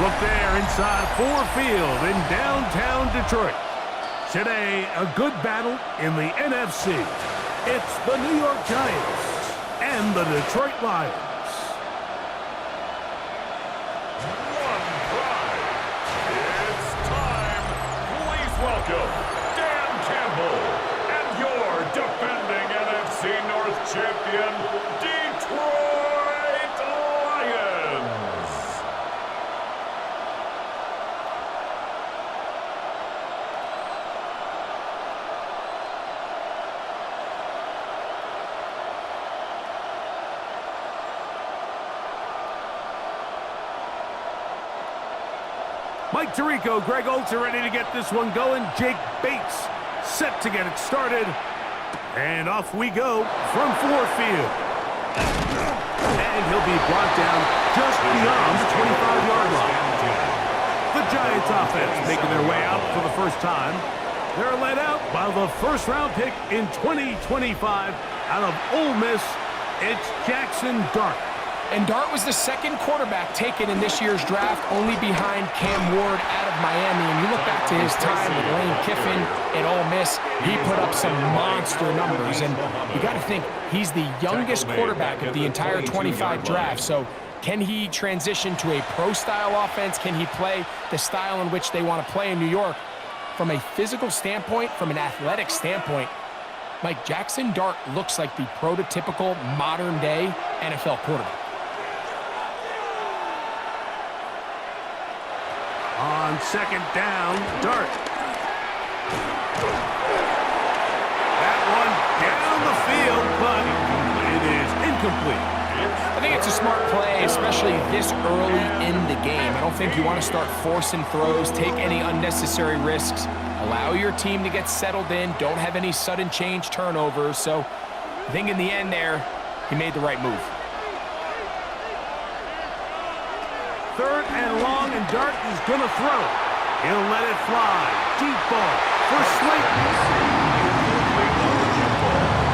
Look there inside Ford Field in downtown Detroit. Today, a good battle in the NFC. It's the New York Giants and the Detroit Lions. One pride. It's time. Please welcome Dan Campbell and your defending NFC North champion, Detroit Lions. Mike Tirico, Greg Oltz are ready to get this one going. Jake Bates set to get it started. And off we go from Ford Field. And he'll be brought down just beyond the 25-yard line. The Giants offense making their way out for the first time. They're led out by the first-round pick in 2025 out of Ole Miss. It's Jackson Dart. And Dart was the second quarterback taken in this year's draft, only behind Cam Ward out of Miami. And you look back to his time with Lane Kiffin at Ole Miss, he put up some monster numbers. And you got to think, he's the youngest quarterback of the entire 25 draft. So can he transition to a pro-style offense? Can he play the style in which they want to play in New York? From a physical standpoint, from an athletic standpoint, Mike, Jackson Dart looks like the prototypical modern-day NFL quarterback. On second down, Dart. That one down the field, but it is incomplete. I think it's a smart play, especially this early in the game. I don't think you want to start forcing throws, take any unnecessary risks, allow your team to get settled in, don't have any sudden change turnovers. So I think in the end there, he made the right move. Third and long, and Dart is going to throw. He'll let it fly. Deep ball for Slayton.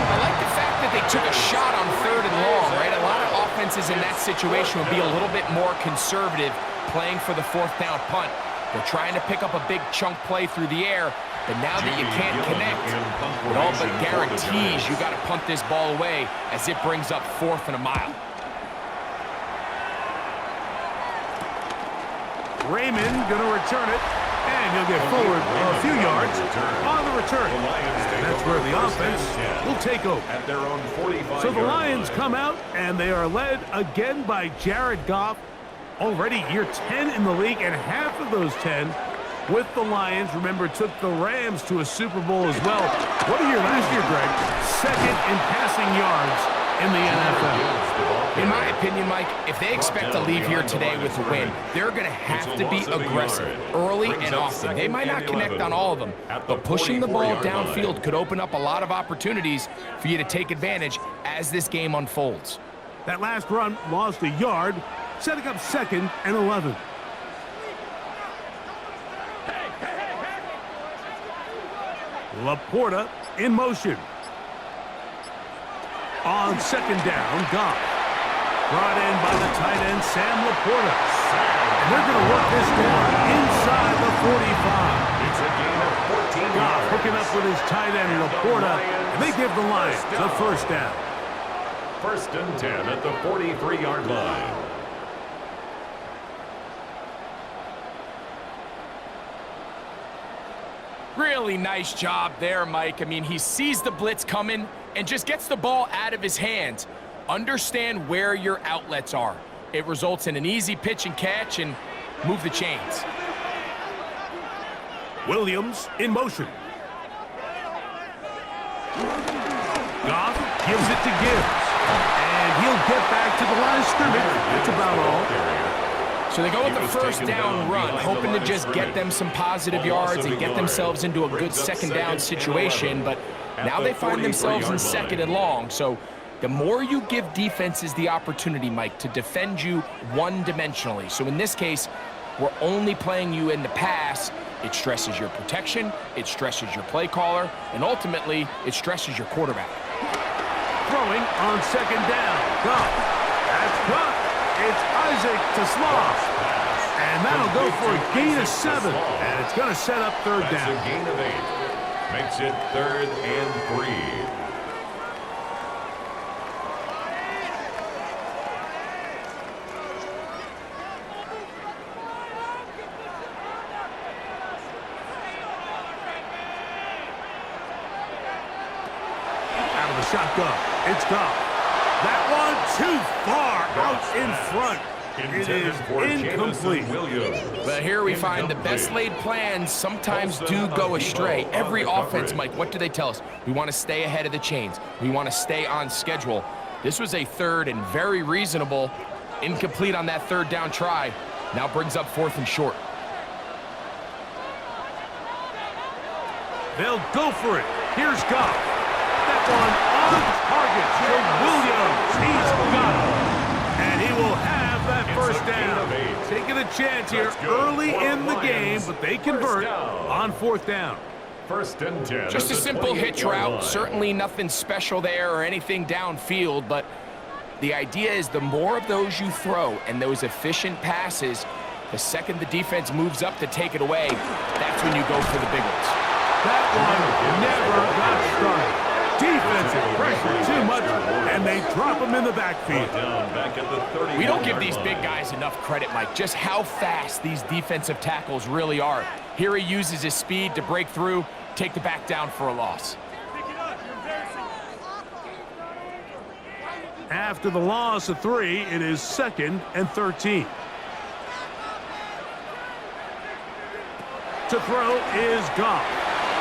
I like the fact that they took a shot on third and long, right? A lot of offenses in that situation would be a little bit more conservative playing for the fourth down punt. They're trying to pick up a big chunk play through the air, but now that you can't connect, it all but guarantees you got to punt this ball away as it brings up 4th and a mile. Raymond going to return it, and he'll get forward a few yards on the return. And that's where the offense will take over. At their own 45. So the Lions come out, and they are led again by Jared Goff. Already year 10 in the league, and half of those 10 with the Lions. Remember, took the Rams to a Super Bowl as well. What a year last year, Greg. Second in passing yards in the NFL. In my opinion, Mike, if they expect to leave here today with a win, they're going to have to be aggressive early and often. They might not connect on all of them, but pushing the ball downfield could open up a lot of opportunities for you to take advantage as this game unfolds. That last run lost a yard, setting up 2nd and 11. Laporta in motion. On second down, Goff. Brought in by the tight end, Sam Laporta. And they're going to work this down inside the 45. It's a gain of 14 Goff yards. hooking up with his tight end, Laporta, and they give the Lions a first down. 1st and 10 at the 43-yard line. Really nice job there, Mike. I mean, he sees the blitz coming and just gets the ball out of his hands. Understand where your outlets are. It results in an easy pitch and catch and move the chains. Williams in motion. Goff gives it to Gibbs. And he'll get back to the line of scrimmage. That's about all. So they go with the first down run, hoping to just get them some positive yards and get themselves into a good second down situation. But now they find themselves in 2nd and long. So the more you give defenses the opportunity, Mike, to defend you one-dimensionally. So in this case, we're only playing you in the pass. It stresses your protection, it stresses your play caller, and ultimately, it stresses your quarterback. Throwing on second down. Goff. That's caught. It's Isaac to Sloss. And that'll go for a gain of 7. And it's going to set up third That's down. a gain of 8. Makes it 3rd and 3. Shotgun. It's gone. That one too far out in front. It is incomplete. But here we find the best laid plans sometimes do go astray. Every offense, Mike, what do they tell us? We want to stay ahead of the chains. We want to stay on schedule. This was a 3rd and very reasonable. Incomplete on that 3rd down try. Now brings up 4th and short. They'll go for it. Here's Goff. That one on target for Williams. He's got it. And he will have that first down. Taking a chance here early in the game, but they convert on 4th down. 1st and 10. Just a simple hitch route. Certainly nothing special there or anything downfield, but the idea is the more of those you throw and those efficient passes, the second the defense moves up to take it away, that's when you go for the big ones. That one never got started. Defensive pressure too much, and they drop him in the backfield. We don't give these big guys enough credit, Mike, just how fast these defensive tackles really are. Here he uses his speed to break through, take the back down for a loss. After the loss of 3, it is 2nd and 13. To throw is Goff.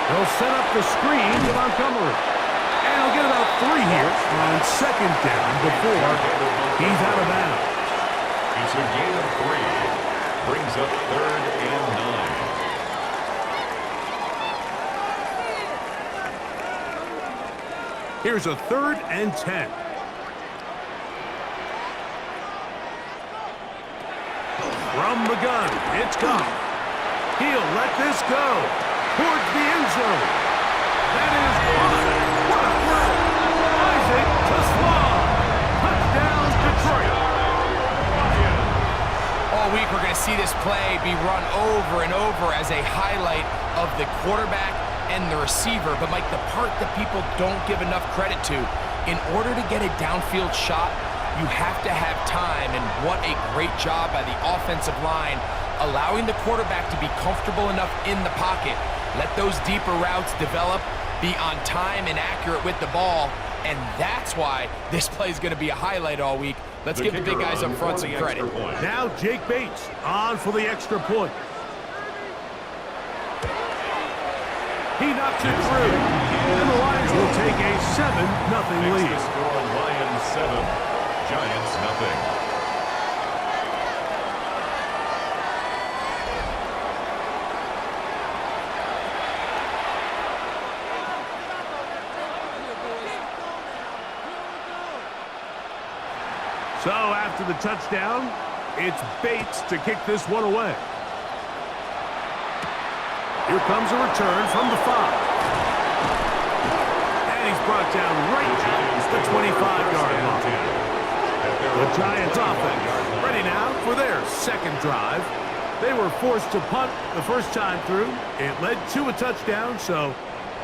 They'll set up the screen to Montgomery. And he'll get about 3 here on 2nd down before he's out of bounds. It's a gain of 3. Brings up 3rd and 9. Here's a 3rd and 10. From the gun, it's Goff. He'll let this go towards the end zone. That is one. What a throw. Isaac to Slaw. Touchdown, Detroit. All week we're going to see this play be run over and over as a highlight of the quarterback and the receiver. But, Mike, the part that people don't give enough credit to, in order to get a downfield shot, you have to have time, and what a great job by the offensive line, allowing the quarterback to be comfortable enough in the pocket, let those deeper routes develop, be on time and accurate with the ball, and that's why this play is going to be a highlight all week. Let's give the big guys up front some credit. Now Jake Bates on for the extra point. He knocks it through, and the Lions will take a 7-0 lead. Score Lions 7. Giants nothing. So after the touchdown, it's Bates to kick this one away. Here comes a return from the 5. And he's brought down right at the 25-yard line. The Giants offense ready now for their 2nd drive. They were forced to punt the first time through. It led to a touchdown, so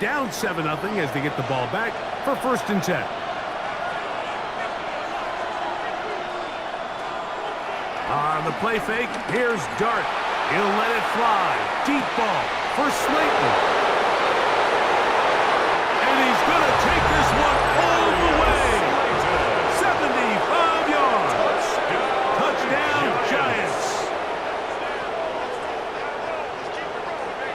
down 7-0 as they get the ball back for 1st and 10. On the play fake, here's Dart. He'll let it fly. Deep ball for Slayton. And he's going to take this one all the way. 75 yards. Touchdown, Giants.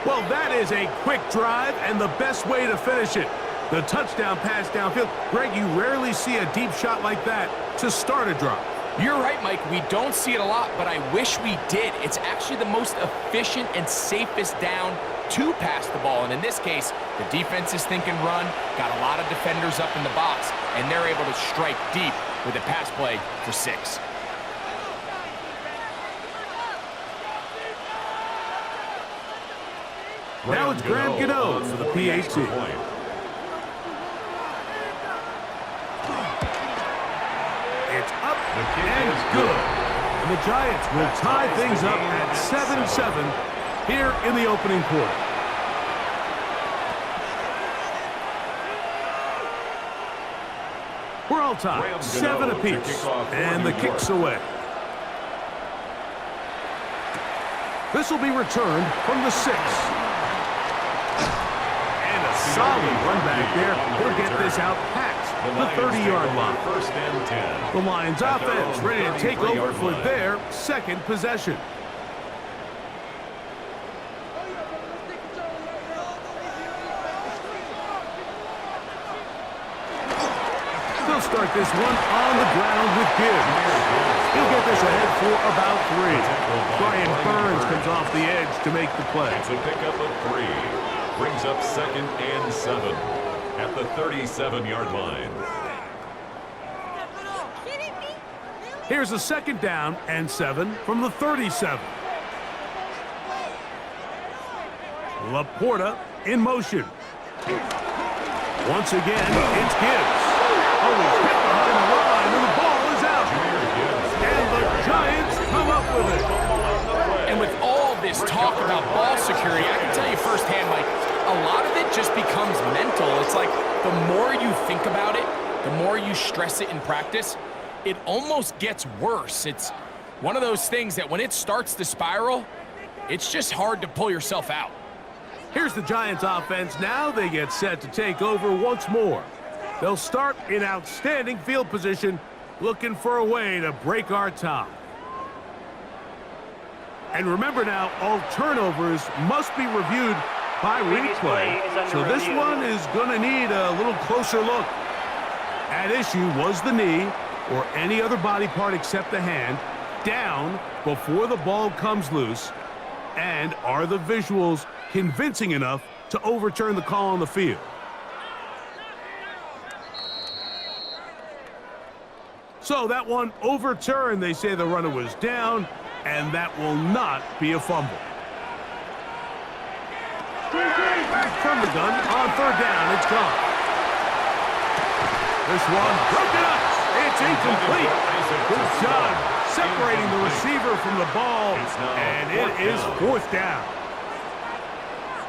Well, that is a quick drive and the best way to finish it. The touchdown pass downfield. Greg, you rarely see a deep shot like that to start a drive. You're right, Mike. We don't see it a lot, but I wish we did. It's actually the most efficient and safest down to pass the ball. And in this case, the defense is thinking run, got a lot of defenders up in the box, and they're able to strike deep with a pass play for 6. Now it's Graham Gano for the PAT. It's up and good. And the Giants will tie things up at 7-7 here in the opening quarter. We're all tied, 7 apiece, and the kick's away. This will be returned from the 6. And a solid run back there. He'll get this out past the 30-yard line. First and 10. The Lions offense ready to take over for their second possession. They'll start this one on the ground with Gibbs. He'll get this ahead for about 3. Brian Burns comes off the edge to make the play. It's a pickup of 3. Brings up 2nd and 7 at the 37-yard line. Here's a 2nd down and 7 from the 37. Laporta in motion. Once again, it's Gibbs. Oh, he's hit behind the line, and the ball is out. And the Giants come up with it. And with all this talk about ball security, I can tell you firsthand, Mike, a lot of it just becomes mental. It's like the more you think about it, the more you stress it in practice, it almost gets worse. It's one of those things that when it starts to spiral, it's just hard to pull yourself out. Here's the Giants offense. Now they get set to take over once more. They'll start in outstanding field position, looking for a way to break our tie. And remember now, all turnovers must be reviewed by replay. So this one is going to need a little closer look. At issue was the knee, or any other body part except the hand, down before the ball comes loose. And are the visuals convincing enough to overturn the call on the field? So that one overturned. They say the runner was down, and that will not be a fumble. From the gun, on 3rd down, it's gone. This one broken up. It's incomplete. Good job separating the receiver from the ball, and it is 4th down.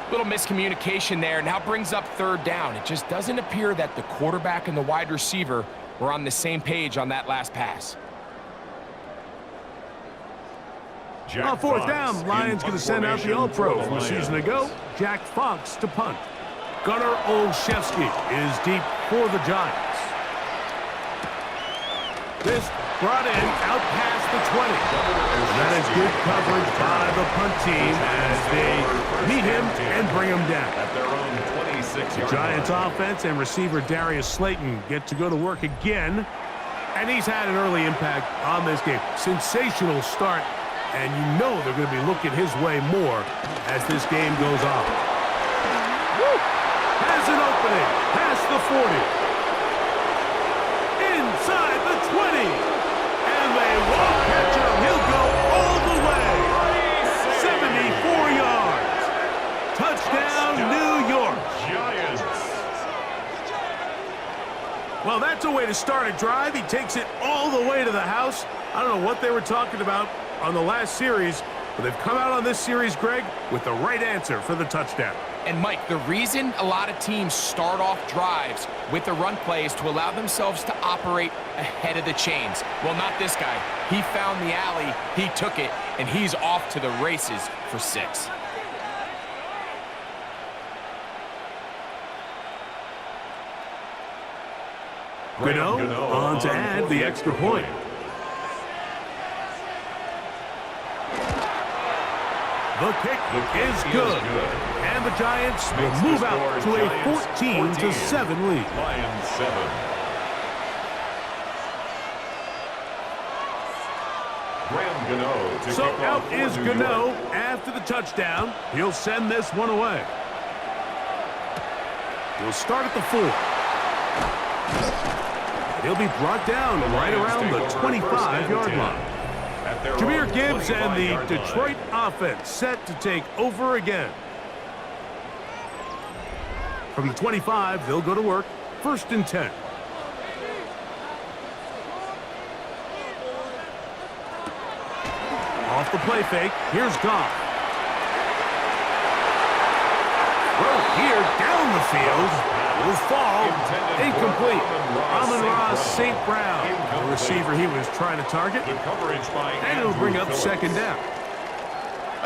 Little miscommunication there. Now brings up 3rd down. It just doesn't appear that the quarterback and the wide receiver were on the same page on that last pass. On 4th down, Lions going to send out the All-Pro from a season ago, Jack Fox to punt. Gunnar Olszewski is deep for the Giants. This brought in out past the 20. That is good coverage by the punt team as they meet him and bring him down. At their own 26-yard Giants line. offense and receiver Darius Slayton get to go to work again. And he's had an early impact on this game. Sensational start. And you know they're going to be looking his way more as this game goes on. Woo! Has an opening past the 40. Inside the 20. And they won't catch him. He'll go all the way. 74 yards. Touchdown, New York. Giants. Well, that's a way to start a drive. He takes it all the way to the house. I don't know what they were talking about on the last series, but they've come out on this series, Greg, with the right answer for the touchdown. And Mike, the reason a lot of teams start off drives with the run play is to allow themselves to operate ahead of the chains. Well, not this guy. He found the alley, he took it, and he's off to the races for 6. Gano on to add the extra point. The kick is good. And the Giants will move out to a 14-7 lead. Lions 7. Graham Gano to So kick out off is for New Gano York. after the touchdown. He'll send this one away. He'll start at the 4. He'll be brought down right around the 25-yard line. Jahmyr Gibbs and the Detroit offense set to take over again. From the 25, they'll go to work. 1st and 10. Off the play fake, here's Goff. Throw here, down the field. Will fall. Incomplete. Amon-Ra St. Brown, the receiver he was trying to target. And it'll bring up second down.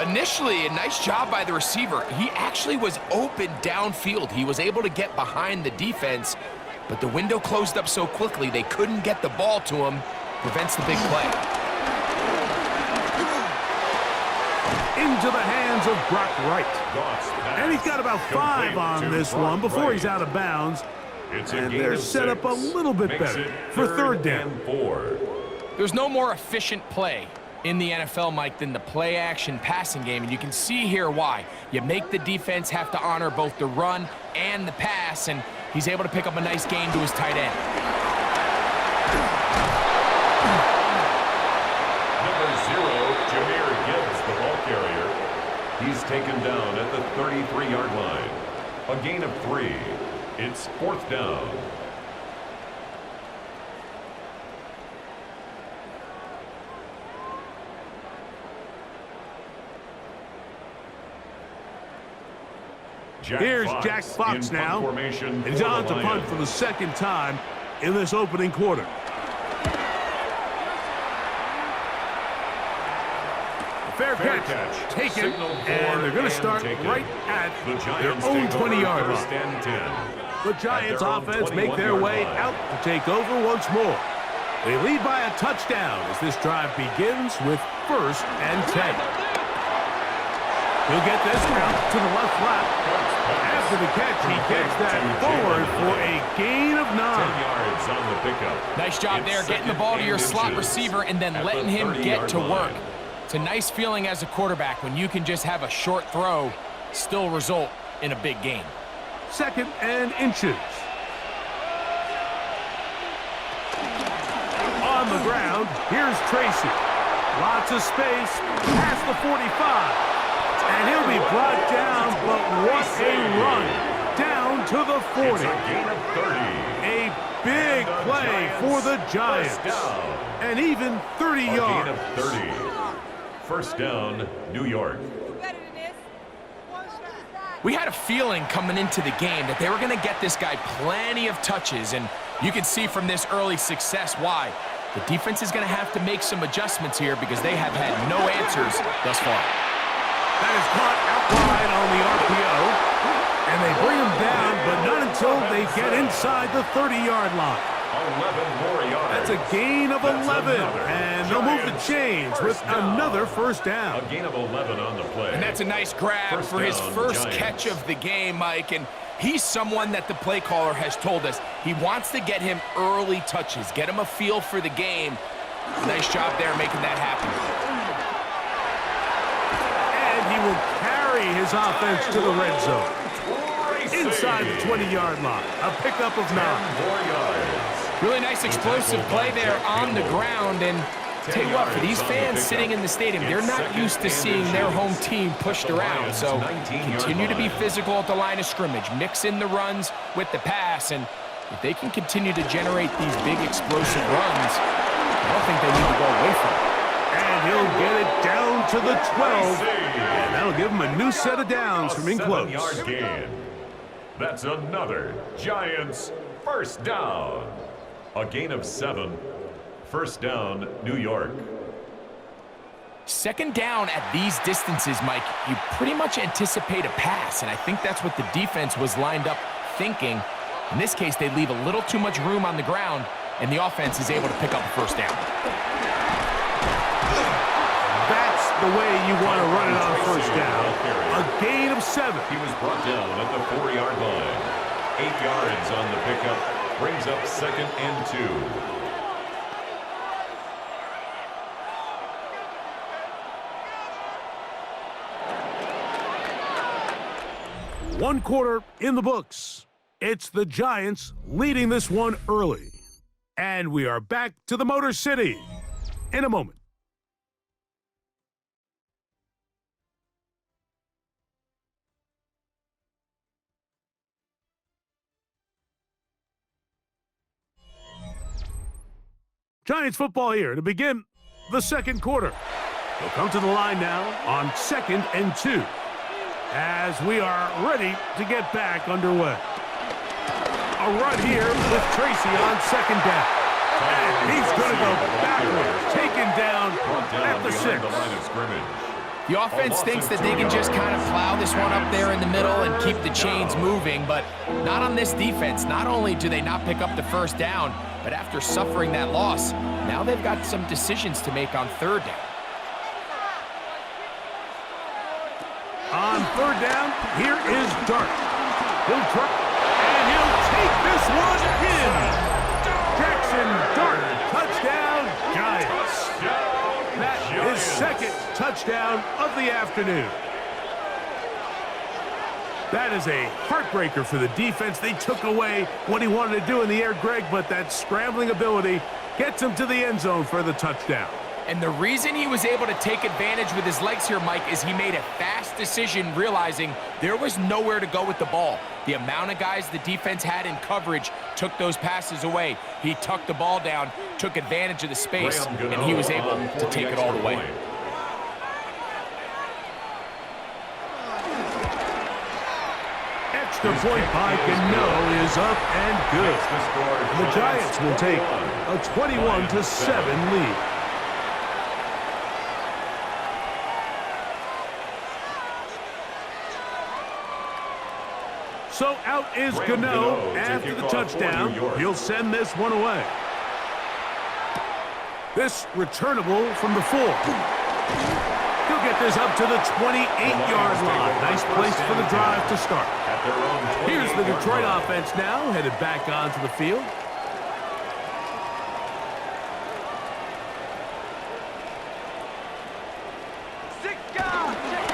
Initially, a nice job by the receiver. He actually was open downfield. He was able to get behind the defense, but the window closed up so quickly they couldn't get the ball to him. Prevents the big play. Into the hands of Brock Wright. And he's got about 5 on this one before he's out of bounds. And they're set up a little bit better for third down. There's no more efficient play in the NFL, Mike, than the play-action passing game, and you can see here why. You make the defense have to honor both the run and the pass, and he's able to pick up a nice gain to his tight end. He's taken down at the 33-yard line. A gain of 3. It's fourth down. Here's Jack Fox now. And he's on to punt for the second time in this opening quarter. Fair catch taken, and they're going to start right at their own 20-yard line. The Giants offense make their way out to take over once more. They lead by a touchdown as this drive begins with 1st and 10. He'll get this route to the left flap. After the catch, he gets that forward for a gain of 9. 10 yards on the pickup. Nice job there, getting the ball to your slot receiver and then letting him get to work. It's a nice feeling as a quarterback when you can just have a short throw, still result in a big gain. 2nd and inches. On the ground, here's Tracy. Lots of space, past the 45. And he'll be brought down, but what a run. Down to the 40. It's a gain of 30. A big play for the Giants. And even 30 yards. A gain of 30. First down, New York. We had a feeling coming into the game that they were going to get this guy plenty of touches, and you can see from this early success why. The defense is going to have to make some adjustments here because they have had no answers thus far. That is caught out wide on the RPO, and they bring him down, but not until they get inside the 30-yard line. 11 more yards. That's a gain of 11, and they'll move the chains with another first down. A gain of 11 on the play. And that's a nice grab for his first catch of the game, Mike, and he's someone that the play caller has told us he wants to get him early touches, get him a feel for the game. Nice job there making that happen. And he will carry his offense to the red zone. Inside the 20-yard line, a pickup of 9. 4 yards. Really nice explosive play there on the ground, and tell you what, for these fans sitting in the stadium, they're not used to seeing their home team pushed around, so continue to be physical at the line of scrimmage, mix in the runs with the pass, and if they can continue to generate these big explosive runs, I don't think they need to go away from it. And he'll get it down to the 12, and that'll give him a new set of downs from in close. 7-yard gain. That's another Giants first down. A gain of 7. First down, New York. Second down at these distances, Mike, you pretty much anticipate a pass, and I think that's what the defense was lined up thinking. In this case, they leave a little too much room on the ground, and the offense is able to pick up a first down. That's the way you want to run it on first down. A gain of 7. He was brought down at the 4-yard line. 8 yards on the pickup. Brings up 2nd and 2. One quarter in the books. It's the Giants leading this one early. And we are back to the Motor City in a moment. Giants football here to begin the second quarter. He'll come to the line now on 2nd and 2 as we are ready to get back underway. A run here with Tracy on 2nd down. And he's going to go backwards, taken down at the 6. The offense thinks that they can just kind of plow this one up there in the middle and keep the chains moving, but not on this defense. Not only do they not pick up the 1st down, but after suffering that loss, now they've got some decisions to make on 3rd down. On 3rd down, here is Dart. He'll try, and he'll take this one in. Jackson Dart, touchdown, Giants. That is 2nd touchdown of the afternoon. That is a heartbreaker for the defense. They took away what he wanted to do in the air, Greg, but that scrambling ability gets him to the end zone for the touchdown. And the reason he was able to take advantage with his legs here, Mike, is he made a fast decision realizing there was nowhere to go with the ball. The amount of guys the defense had in coverage took those passes away. He tucked the ball down, took advantage of the space, and he was able to take it all the way. Extra point by Gano is up and good. The Giants will take a 21-7 lead. So out is Gano after the touchdown. He'll send this one away. This returnable from the 4. He'll get this up to the 28-yard line. Nice place for the drive to start. Here's the Detroit offense now, headed back onto the field.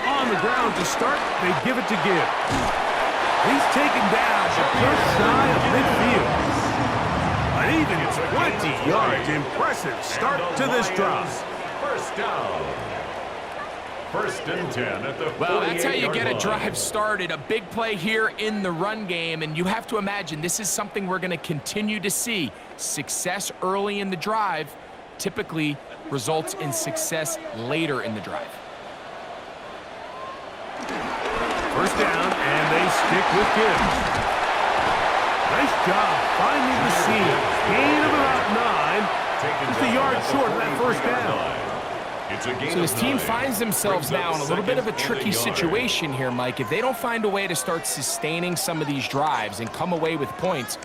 On the ground to start, they give it to Gibbs. He's taken down just shy of midfield. An even 20 yards. Impressive start to this drive. 1st down. 1st and 10 at the 48-yard line. Well, that's how you get a drive started. A big play here in the run game, and you have to imagine this is something we're going to continue to see. Success early in the drive typically results in success later in the drive. 1st down, and they stick with Gibbs. Nice job finding the seam. Gain of about 9. Just a yard short of that 1st down. So this team finds themselves now in a little bit of a tricky situation here, Mike. If they don't find a way to start sustaining some of these drives and come away with points,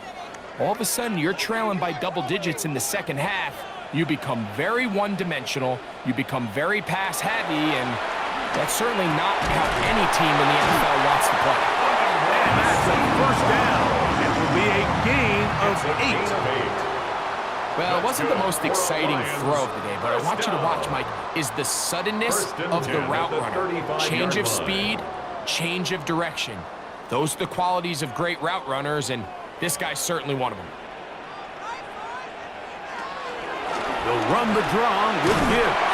all of a sudden you're trailing by double digits in the 2nd half. You become very one-dimensional. You become very pass-heavy, and that's certainly not how any team in the NFL wants to play. And that's a 1st down. It will be a gain of 8. Well, it wasn't the most exciting throw of the day, but I want you to watch, Mike, is the suddenness of the route runner. Change of speed, change of direction. Those are the qualities of great route runners, and this guy's certainly one of them. They'll run the draw with Gibbs.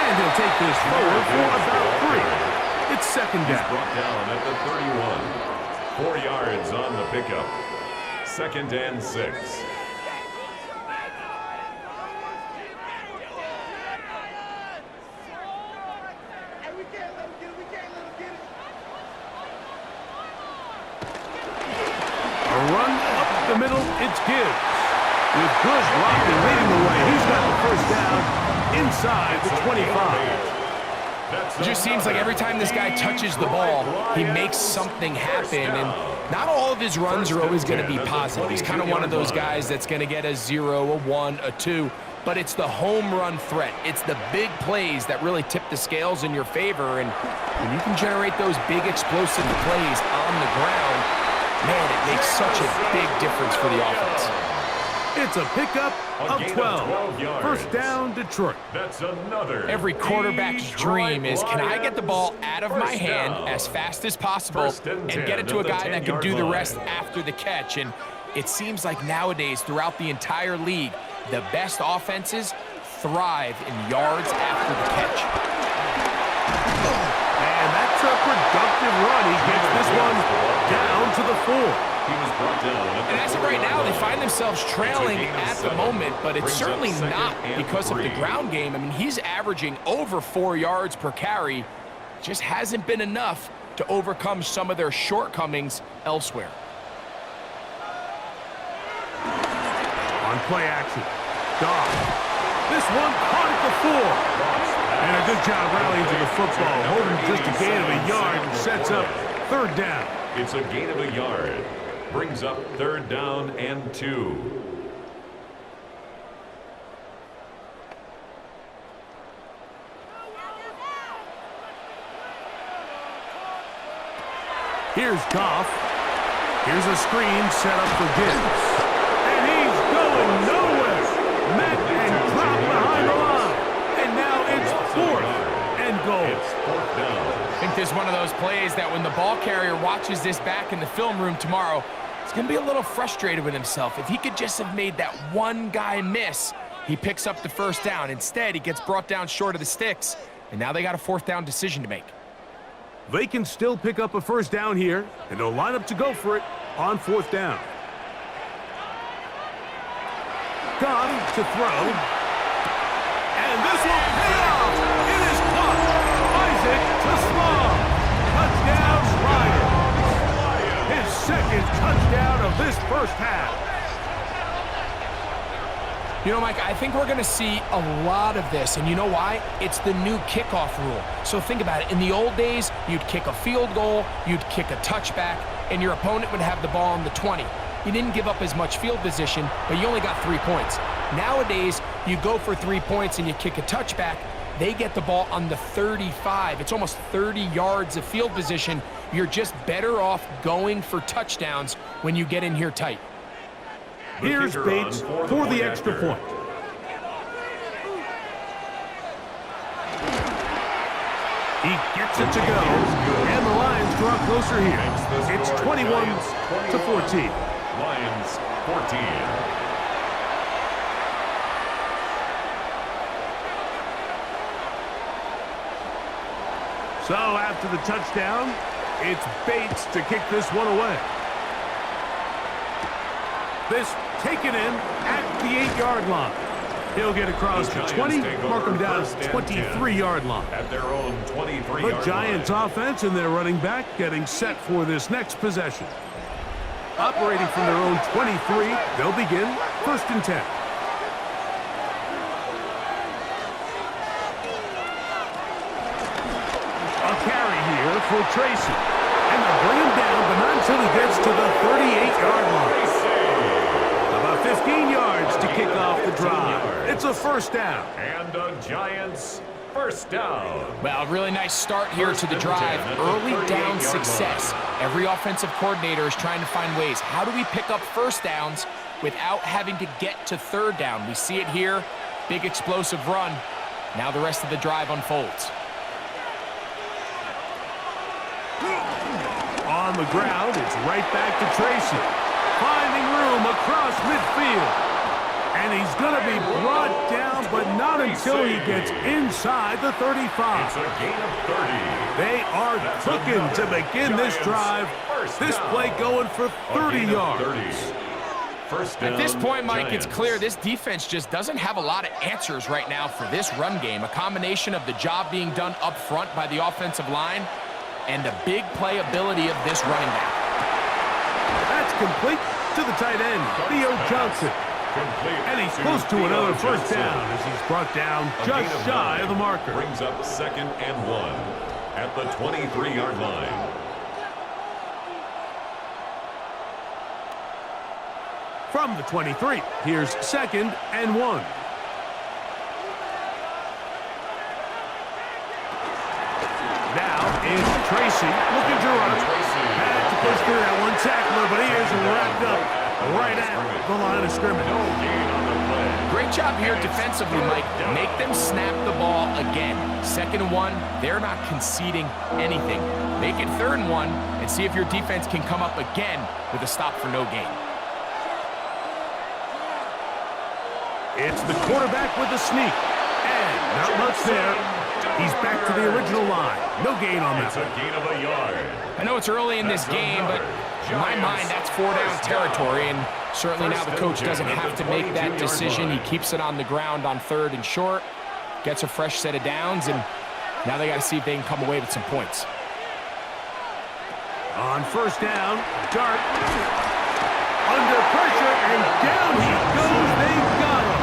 And he'll take this forward for about 3. It's 2nd down. Brought down at the 31. 4 yards on the pickup. 2nd and 6. A run up the middle, it's Gibbs. With good blocking leading the way, he's got the 1st down inside the 25. It just seems like every time this guy touches the ball, he makes something happen, and not all of his runs are always going to be positive. He's kind of one of those guys that's going to get a 0, a 1, a 2, but it's the home run threat. It's the big plays that really tip the scales in your favor, and when you can generate those big explosive plays on the ground, man, it makes such a big difference for the offense. It's a pickup of 12. 1st down, Detroit. That's another. Every quarterback's dream is, can I get the ball out of my hand as fast as possible and get it to a guy that can do the rest after the catch? And it seems like nowadays, throughout the entire league, the best offenses thrive in yards after the catch. And that's a productive run. He gets this one down to to the 4. He was brought down And as of right now, they find themselves trailing at the moment, but it's certainly not because of the ground game. I mean, he's averaging over 4 yards per carry. Just hasn't been enough to overcome some of their shortcomings elsewhere. On play action, Goff. This one caught at the 4. And a good job rallying to the football, holding just a gain of a yard and sets up 3rd down. It's a gain of a yard. Brings up 3rd down and 2. Here's Goff. Here's a screen set up for Gibbs. And he's going nowhere. Met and dropped behind the line. And now it's 4th and goal. It's 4th down. I think this is one of those plays that when the ball carrier watches this back in the film room tomorrow, he's going to be a little frustrated with himself. If he could just have made that one guy miss, he picks up the 1st down. Instead, he gets brought down short of the sticks, and now they got a 4th down decision to make. They can still pick up a 1st down here, and they'll line up to go for it on 4th down. Goff to throw. And this will pay off. It is caught. Isaac to Small. Touchdown, Lions. His 2nd touchdown of this 1st half. You know, Mike, I think we're going to see a lot of this, and you know why? It's the new kickoff rule. So think about it. In the old days, you'd kick a field goal, you'd kick a touchback, and your opponent would have the ball on the 20. You didn't give up as much field position, but you only got 3 points. Nowadays, you go for 3 points and you kick a touchback, they get the ball on the 35. It's almost 30 yards of field position. You're just better off going for touchdowns when you get in here tight. Here's Bates for the extra point. He gets it to go, and the Lions draw closer here. It's 21-14. Lions 14. So after the touchdown, it's Bates to kick this one away. This taken in at the 8-yard line. He'll get across the 20, mark him down at the 23-yard line. At their own 23-yard line. The Giants offense and their running back getting set for this next possession. Operating from their own 23, they'll begin 1st and 10. A carry here for Tracy. And they'll bring him down, but not until he gets to the 38-yard line. About 15 yards to kick off the drive. It's a 1st down. And the Giants 1st down. Well, really nice start here to the drive. Early down success. Every offensive coordinator is trying to find ways. How do we pick up 1st downs without having to get to 3rd down? We see it here. Big explosive run. Now the rest of the drive unfolds. On the ground, it's right back to Tracy. Finding room across midfield. And he's going to be brought down, but not until he gets inside the 35. It's a gain of 30. They are cooking to begin this drive. This play going for 30 yards. At this point, Mike, it's clear this defense just doesn't have a lot of answers right now for this run game. A combination of the job being done up front by the offensive line and the big playability of this running back. That's complete to the tight end, Theo Johnson. And he's close to another 1st down as he's brought down just shy of the marker. Brings up 2nd and 1 at the 23-yard line. From the 23, here's 2nd and 1. Now it's Tracy looking to run. Had to push through that one tackler, but he is wrapped up right at the line of scrimmage. Great job here defensively, Mike. Make them snap the ball again. 2nd and 1, they're not conceding anything. Make it 3rd and 1 and see if your defense can come up again with a stop for no gain. It's the quarterback with the sneak. And not much there. He's back to the original line. No gain on that. It's a gain of a yard. I know it's early in this game, but In my mind, that's 4-down territory, and certainly now the coach doesn't have to make that decision. He keeps it on the ground on 3rd and short, gets a fresh set of downs, and now they got to see if they can come away with some points. On 1st down, Dart under pressure, and down he goes. They've got him.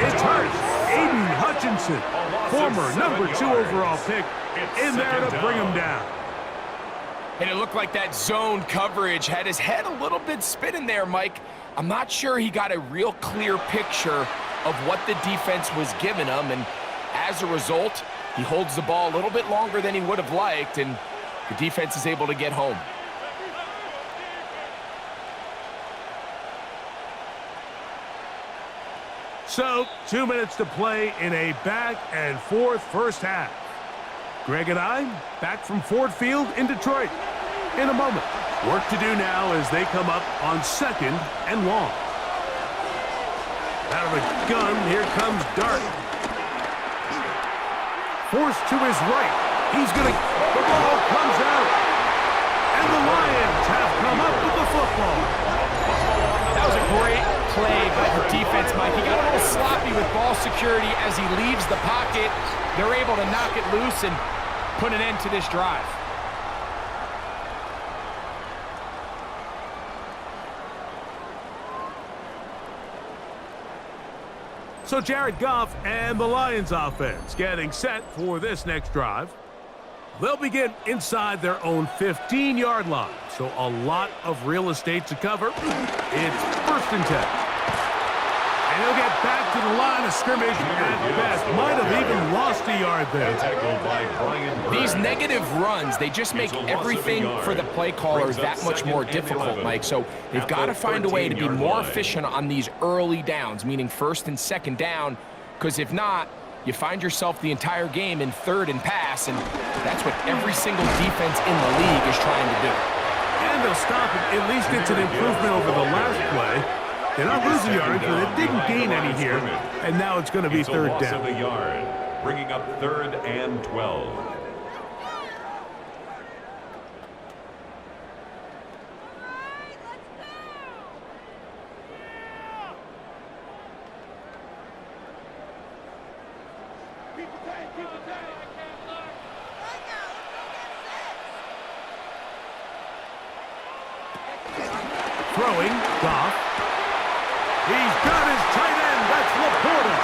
It's Hurts, Aiden Hutchinson, former #2 overall pick, in there to bring him down. And it looked like that zone coverage had his head a little bit spinning there, Mike. I'm not sure he got a real clear picture of what the defense was giving him, and as a result, he holds the ball a little bit longer than he would have liked, and the defense is able to get home. So, 2 minutes to play in a back-and-forth first half. Greg and I, back from Ford Field in Detroit. In a moment, work to do now as they come up on 2nd and long. Out of the gun, here comes Dart. Forced to his right. He's going to... The ball comes out. And the Lions have come up with the football. That was a great play by the defense, Mike. He got a little sloppy with ball security as he leaves the pocket. They're able to knock it loose and put an end to this drive. So Jared Goff and the Lions offense getting set for this next drive. They'll begin inside their own 15-yard line, so a lot of real estate to cover. It's 1st and 10. And he'll get back to the line of scrimmage at best. Might have even lost a yard there. These negative runs, they just make everything for the play callers that much more difficult, Mike. So they've got to find a way to be more efficient on these early downs, meaning 1st and 2nd down, because if not, you find yourself the entire game in 3rd and pass, and that's what every single defense in the league is trying to do. And they'll stop it. At least it's an improvement over the last play. They're not losing yards, but they didn't gain any here, and now it's going to be 3rd down. Of a yard, bringing up 3rd and 12. Throwing, Goff. He's got his tight end, that's Laporta.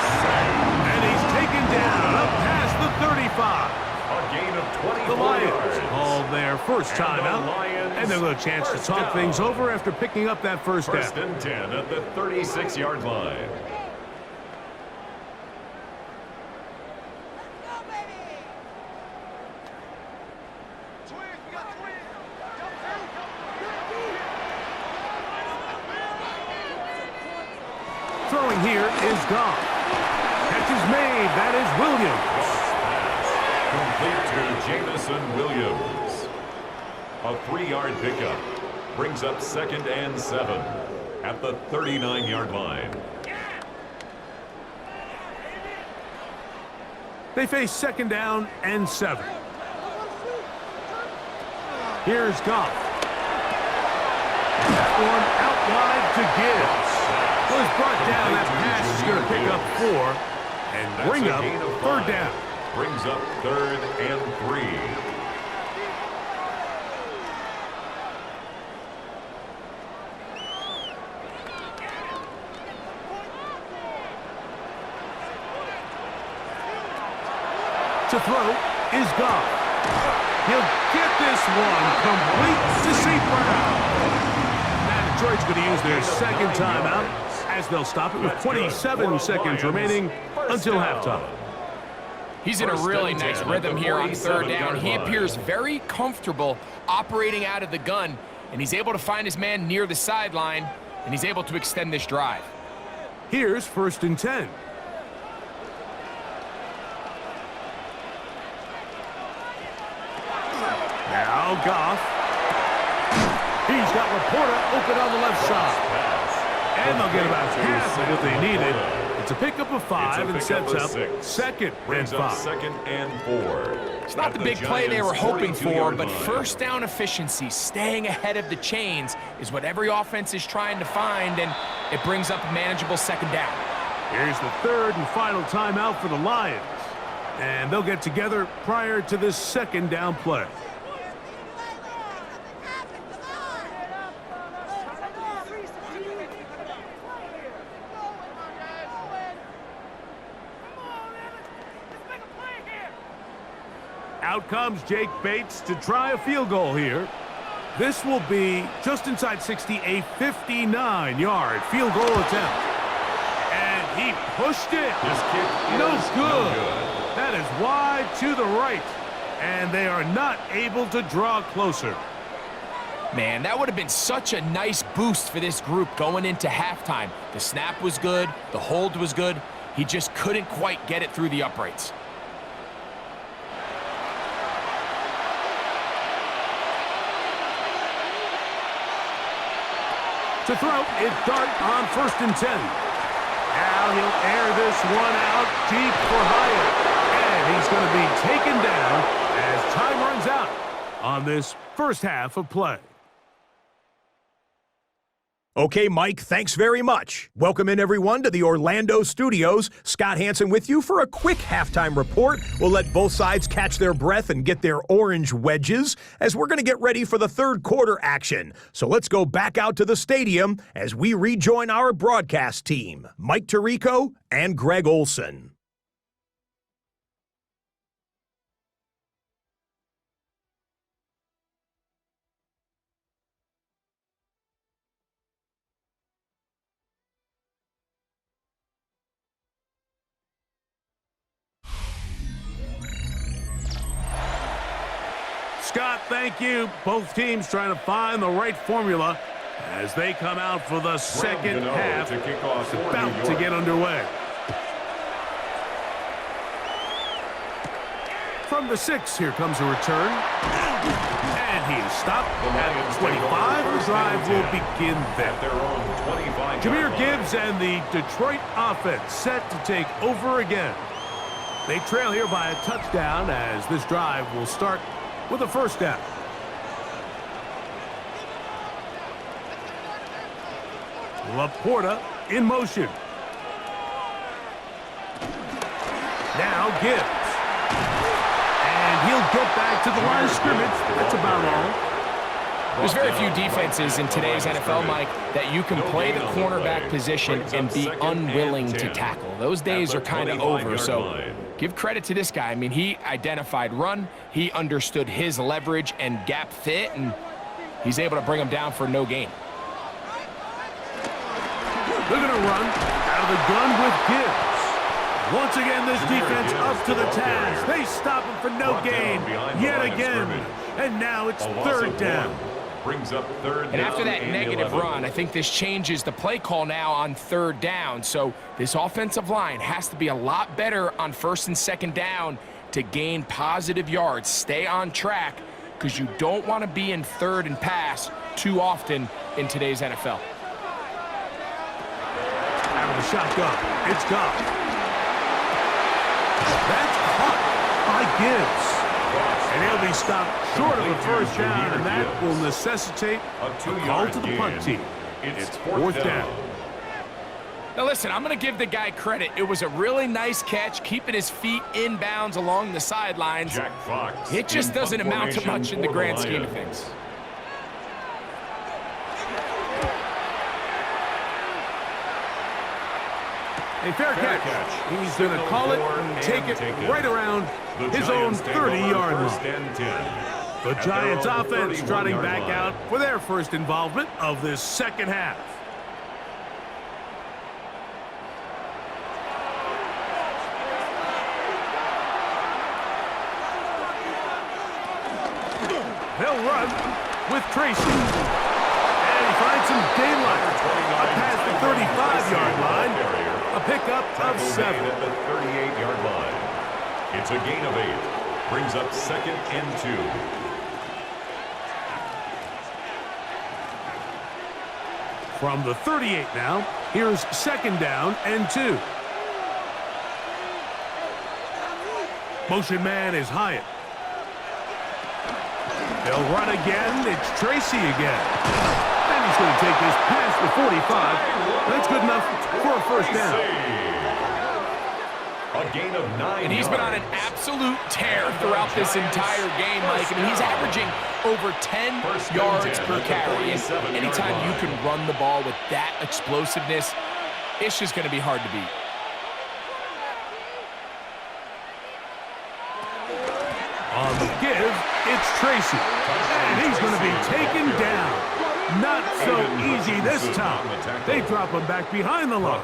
And he's taken down up past the 35. A gain of 24 The Lions yards. called their first timeout, and they'll get a chance to talk things over after picking up that first down. 1st and 10 at the 36-yard line. Throwing here is Goff. Catch is made. That is Complete Williams. to Jamison Williams. A 3-yard pickup brings up 2nd and 7 at the 39-yard line. They face 2nd down and 7. Here's Goff. That one out wide to Gibbs. Was brought down. That pass is going to pick up 4 and bring up 3rd down. Brings up 3rd and 3. To throw is Goff. He'll get this one complete to St. Brown. Now Detroit's going to use their 2nd timeout, as they'll stop it with 27 seconds remaining until halftime. He's in a really nice rhythm here on 3rd down. He appears very comfortable operating out of the gun, and he's able to find his man near the sideline, and he's able to extend this drive. Here's 1st and 10. Now Goff. He's got Laporta open on the left side. And they'll get about half of what they needed. It's a pickup of 5 and sets up 2nd and 5. Brings up 2nd and 4. It's not the big play they were hoping for, but first down efficiency, staying ahead of the chains, is what every offense is trying to find, and it brings up a manageable second down. Here's the third and final timeout for the Lions. And they'll get together prior to this second down play. Out comes Jake Bates to try a field goal here. This will be just inside 60, a 59-yard field goal attempt. And he pushed it. This kick No is good. no good. That is wide to the right. And they are not able to draw closer. Man, that would have been such a nice boost for this group going into halftime. The snap was good. The hold was good. He just couldn't quite get it through the uprights. To throw, it's Dart on 1st and 10. Now he'll air this one out deep for Hyatt. And he's going to be taken down as time runs out on this first half of play. Okay, Mike, thanks very much. Welcome in, everyone, to the Orlando studios. Scott Hansen with you for a quick halftime report. We'll let both sides catch their breath and get their orange wedges as we're going to get ready for the third quarter action. So let's go back out to the stadium as we rejoin our broadcast team, Mike Tirico and Greg Olson. Scott, thank you. Both teams trying to find the right formula as they come out for the second half. To kick off for About New to York. get underway. From the 6, here comes a return. And he is stopped at 25. The drive will begin At their there. own 25. Jameer Gibbs and the Detroit offense set to take over again. They trail here by a touchdown as this drive will start with a first down. Laporta in motion. Now Gibbs. And he'll get back to the line of scrimmage. That's about all. There's very few defenses in today's NFL, Mike, that you can play the cornerback position and be unwilling to tackle. Those days are kind of over, so give credit to this guy. I mean, he identified run, he understood his leverage and gap fit, and he's able to bring him down for no gain. They're going to run out of the gun with Gibbs. Once again, this defense up to the task. They stop him for no gain yet again. And now it's third down. Brings up third down. And after that negative 11. run, I think this changes the play call now on third down. So this offensive line has to be a lot better on first and second down to gain positive yards. Stay on track because you don't want to be in third and pass too often in today's NFL. Out of the shotgun. It's gone. That's caught by Gibbs. And he'll be stopped short of a first down, and that will necessitate a call to the punt team. It's fourth down. Now listen, I'm going to give the guy credit. It was a really nice catch, keeping his feet inbounds along the sidelines. Jack Fox. It just doesn't amount to much in the grand scheme of things. A fair catch. He's going to call it and take it right around his own 30-yard line. The Giants offense trotting back out for their first involvement of this second half. They'll run with Tracy. And he finds some daylight up past the 35-yard line. A pickup of 7. At the 38-yard line. It's a gain of 8. Brings up second and 2. From the 38 now, here's second down and 2. Motion man is Hyatt. They'll run again. It's Tracy again. And he's going to take this past the 45. That's good enough for a first down. A gain of 9 And he's been on an absolute tear throughout this entire game, Mike. I mean, he's averaging over 10 yards per carry. And anytime you can run the ball with that explosiveness, it's just going to be hard to beat. On the give, it's Tracy. And he's going to be taken down. Not so easy this time. They drop him back behind the line.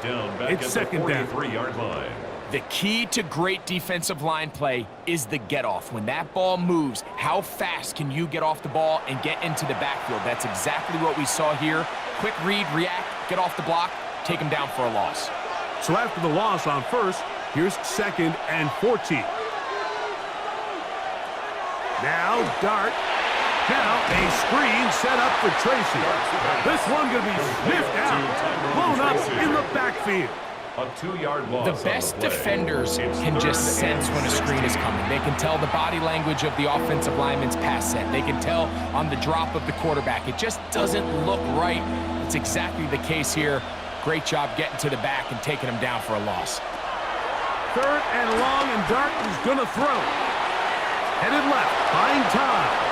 It's second down. 43-yard line. The key to great defensive line play is the get-off. When that ball moves, how fast can you get off the ball and get into the backfield? That's exactly what we saw here. Quick read, react, get off the block, take him down for a loss. So after the loss on first, here's second and 14. Now Dart. Now a screen set up for Tracy. This one going to be sniffed out, blown up in the backfield. A 2-yard loss. The best defenders can just sense when a screen is coming. They can tell the body language of the offensive lineman's pass set. They can tell on the drop of the quarterback. It just doesn't look right. It's exactly the case here. Great job getting to the back and taking him down for a loss. Third and long, and Dart is going to throw. Headed left, buying time.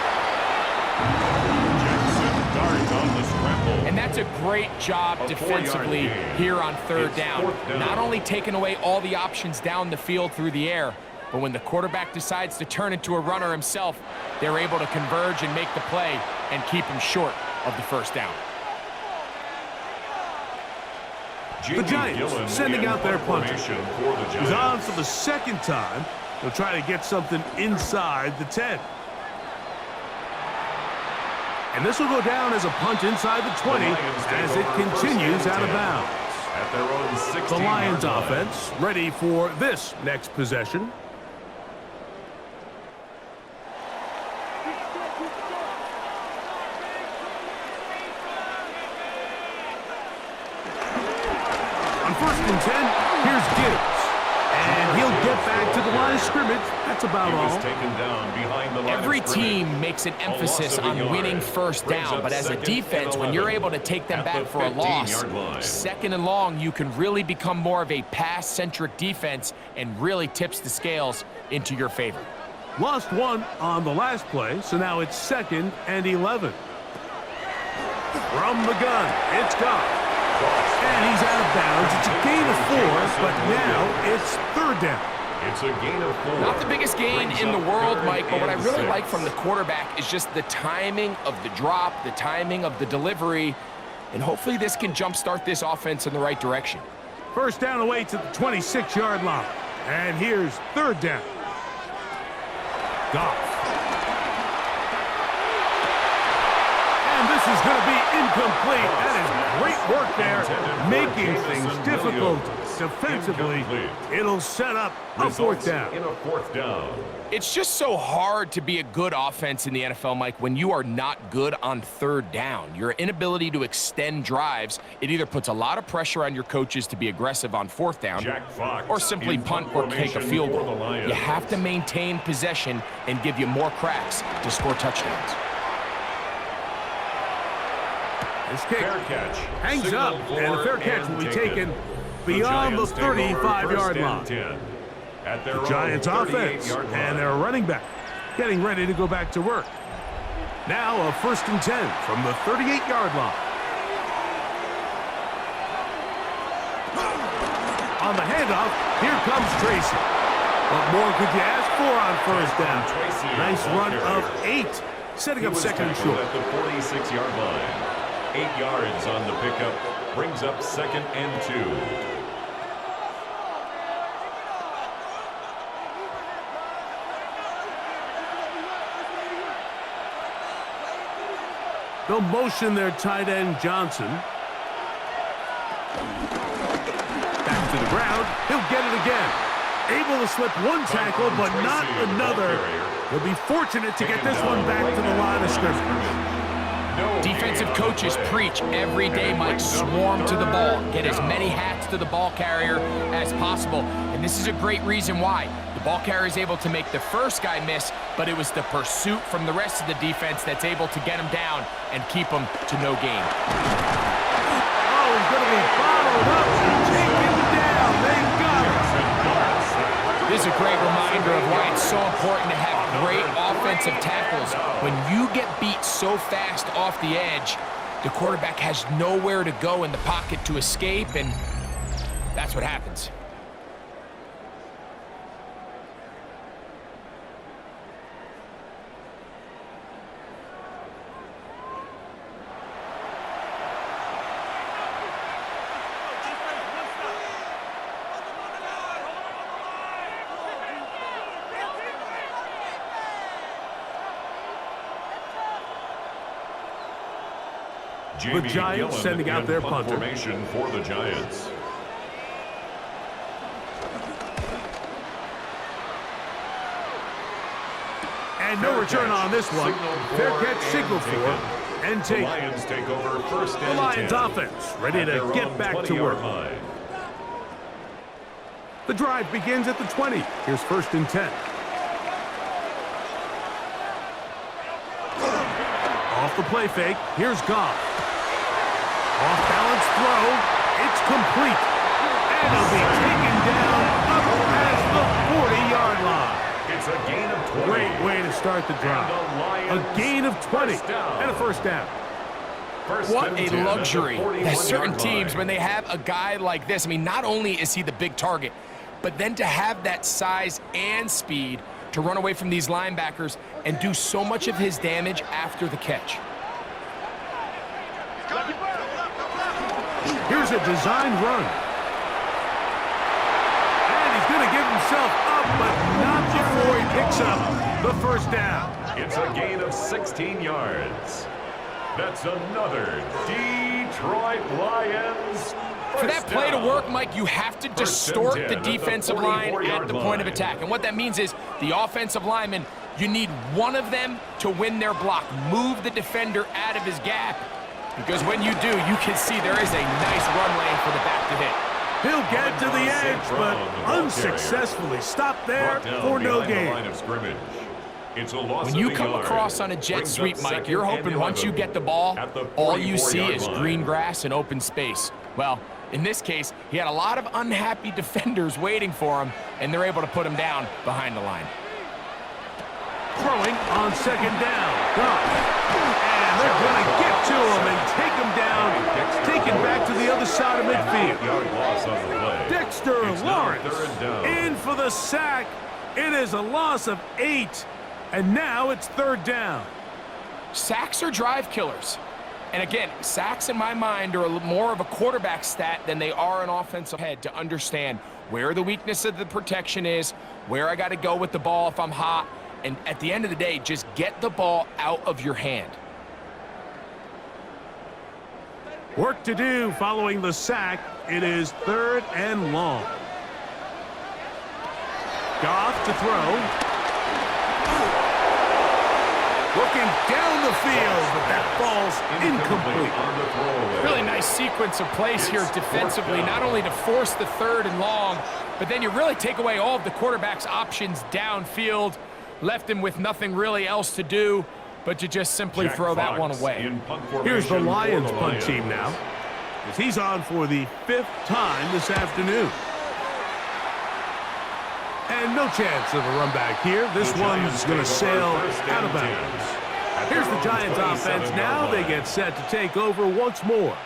And that's a great job defensively here on third down. Not only taking away all the options down the field through the air, but when the quarterback decides to turn into a runner himself, they're able to converge and make the play and keep him short of the first down. The Giants sending out their punter. He's on for the second time. They'll try to get something inside the 10. And this will go down as a punt inside the 20 as it continues out of bounds. At their own 16-yard The Lions line. offense ready for this next possession. On first and 10, here's Gibbs. And he'll get back to the line of scrimmage. That's about all. Taken down behind the line Every of scrimmage. team makes an emphasis on winning first down, but as a defense, when you're able to take them back for a loss, second and long, you can really become more of a pass-centric defense and really tips the scales into your favor. Lost one on the last play, so now it's second and 11. From the gun, it's gone. And he's out of bounds. It's a gain of 4, but now it's third down. It's a gain of 4. Not the biggest gain in the world, Mike, but what I really like from the quarterback is just the timing of the drop, the timing of the delivery, and hopefully this can jumpstart this offense in the right direction. First down away to the 26-yard line. And here's third down. Goff. And this is going to be incomplete. That is great work there, making things difficult defensively. It'll set up a fourth down. In a fourth down. It's just so hard to be a good offense in the NFL, Mike, when you are not good on third down. Your inability to extend drives, it either puts a lot of pressure on your coaches to be aggressive on fourth down or simply punt or take a field goal. You have to maintain possession and give you more cracks to score touchdowns. This kick catch. hangs up, and the fair catch will be taken beyond the 35-yard line. The Giants offense and their running back getting ready to go back to work. Now a first and 10 from the 38-yard line. On the handoff, here comes Tracy. What more could you ask for on first down? Nice run of 8, setting up second and short. At the 46-yard line. 8 yards on the pickup, brings up second and 2. They'll motion their tight end, Johnson. Back to the ground. He'll get it again. Able to slip one tackle, but not another. He'll be fortunate to get this one back to the line of scrimmage. Defensive coaches preach every day, Mike, swarm to the ball. Get as many hats to the ball carrier as possible. And this is a great reason why. The ball carrier is able to make the first guy miss, but it was the pursuit from the rest of the defense that's able to get him down and keep him to no gain. Oh, he's going to be followed up and taken down. They got him. This is a great reminder of why it's so important to have great offensive tackles. When you get beat so fast off the edge, the quarterback has nowhere to go in the pocket to escape, and that's what happens. The Giants sending out their punter. Formation for the Giants. And no return on this one. Fair catch signal for and The take. Lions take over first The and Lions 10. offense ready At to their get own back to 20-yard work. line. The drive begins at the 20. Here's first and 10. Off the play fake. Here's Goff. Off-balance throw. It's complete. And it'll be taken down up past the 40-yard line. It's a gain of 20. Great way to start the drive. And the A Lions gain of 20 first down. and a first down. First What and a 10 at the luxury that 41-yard certain teams, line. when they have a guy like this, I mean, not only is he the big target, but then to have that size and speed to run away from these linebackers and do so much of his damage after the catch. Here's a designed run. And he's going to give himself up, but not before he picks up the first down. It's a gain of 16 yards. That's another Detroit Lions. For that play to work, Mike, you have to distort the defensive line at the point of attack. And what that means is the offensive lineman, you need one of them to win their block. Move the defender out of his gap. Because when you do, you can see there is a nice run lane for the back to hit. He'll get to the edge, but unsuccessfully stopped there for no gain. It's a loss When you of a come yard. across on a jet Brings up sweep, Mike, second you're and hoping once 11 you get the ball, at the all you see 44-yard is line. green grass and open space. Well, in this case, he had a lot of unhappy defenders waiting for him, and they're able to put him down behind the line. Throwing on second down. And they're going to get to him and take him down. Taken back to the other side of midfield. Yard loss on the play. Dexter It's now Lawrence third down. in for the sack. It is a loss of 8. And now it's third down. Sacks are drive killers. And again, sacks in my mind are more of a quarterback stat than they are an offensive head to understand where the weakness of the protection is, where I got to go with the ball if I'm hot, and at the end of the day, just get the ball out of your hand. Work to do following the sack. It is third and long. Goff to throw. Looking down the field, but that falls incomplete. On the throwaway. Really nice sequence of plays here defensively, not only to force the third and long, but then you really take away all of the quarterback's options downfield, left him with nothing really else to do but to just simply Jack throw that Fox one away. in punt Here's the formation Lions for the punt Lions. team now, as he's on for the 5th time this afternoon. And no chance of a run back here. This The one's Giants going to take sail over first out of and bounds. 10 at Here's their the own Giants offense 27-yard now. They line. get set to take over once more.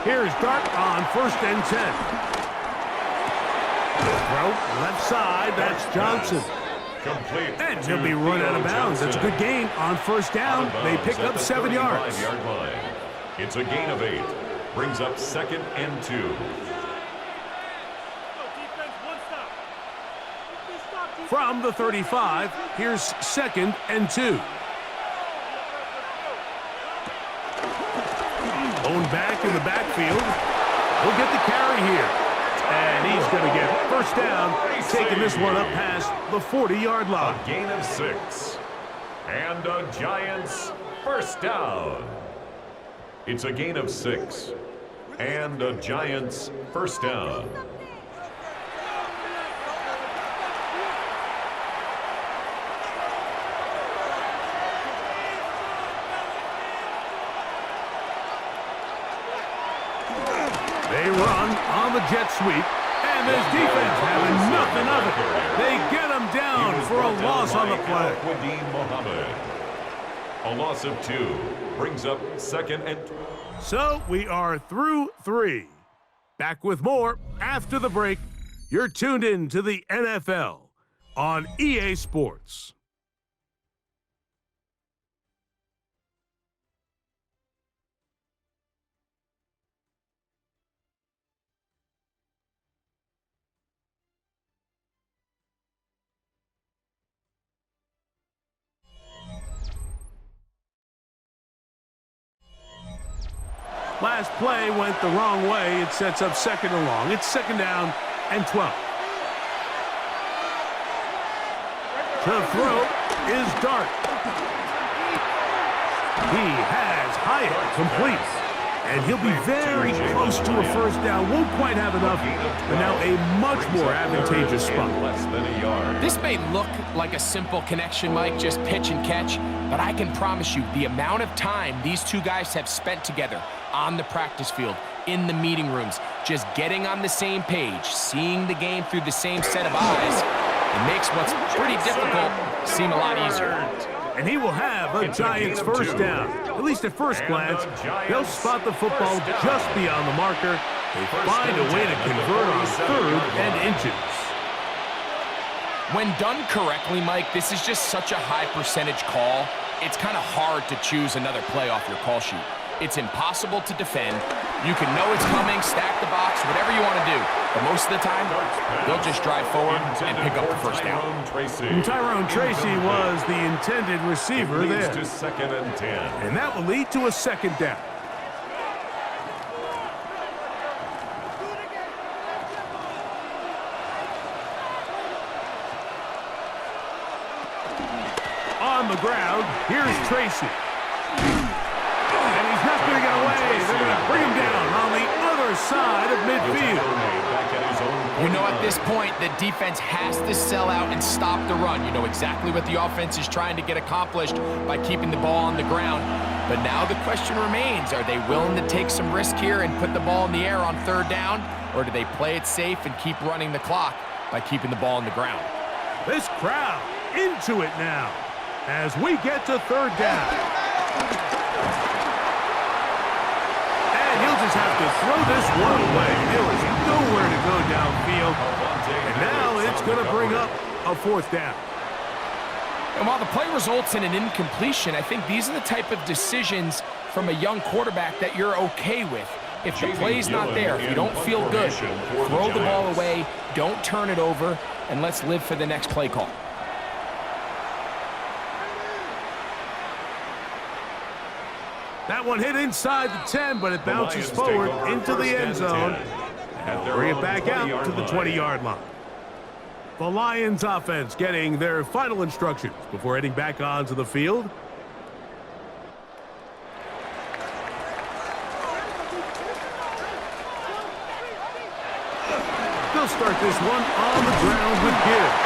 Here's Dart on first and 10. Throw left side. That's Johnson. Complete And to he'll be run out of Theo bounds. That's a Johnson. good gain on first down. Out of They bounds pick at up the 7 yards. 35-yard line. It's a gain of 8. Brings up second and 2. From the 35, here's second and 2. Owned back in the backfield. He'll get the carry here. And he's going to get first down, taking this one up past the 40-yard line. A gain of 6. And a Giants first down. It's a gain of 6. And a Giants first down. They run on the jet sweep, and this defense having nothing of it. They get him down for a loss on the play. A loss of 2 brings up 2nd and 2. So we are through 3. Back with more after the break. You're tuned in to the NFL on EA Sports. Last play went the wrong way. It sets up 2nd and long. It's 2nd down and 12. The throw is Dart. He has Hyatt complete. And he'll be very close to a first down. Won't quite have enough, but now a much more advantageous spot. Less than a yard. This may look like a simple connection, Mike, just pitch and catch, but I can promise you the amount of time these two guys have spent together on the practice field, in the meeting rooms, just getting on the same page, seeing the game through the same set of eyes, it makes what's pretty difficult seem a lot easier. And he will have a Giants first down. At least at first glance, they'll spot the football just beyond the marker. They find a way to convert on 3rd and inches. When done correctly, Mike, this is just such a high percentage call. It's kind of hard to choose another play off your call sheet. It's impossible to defend. You can know it's coming, stack the box, whatever you want to do. But most of the time, they'll just drive forward and pick up the first down. And Tyrone Tracy was the intended receiver there. To 2nd and 10. And that will lead to a 2nd down. On the ground, here's Tracy. And he's not going to get away. They're going to bring him down on the other side of midfield. You know, at this point, the defense has to sell out and stop the run. You know exactly what the offense is trying to get accomplished by keeping the ball on the ground. But now the question remains, are they willing to take some risk here and put the ball in the air on 3rd down? Or do they play it safe and keep running the clock by keeping the ball on the ground? This crowd into it now as we get to 3rd down. And he'll just have to throw this one away. There is nowhere to go downfield. And now it's going to bring up a 4th down. And while the play results in an incompletion, I think these are the type of decisions from a young quarterback that you're okay with. If the play's not there, if you don't feel good, throw the ball away, don't turn it over, and let's live for the next play call. That one hit inside the 10, but it bounces forward into the end zone. Bring it back out to the 20-yard line. The Lions offense getting their final instructions before heading back onto the field. They'll start this one on the ground with Gibbs.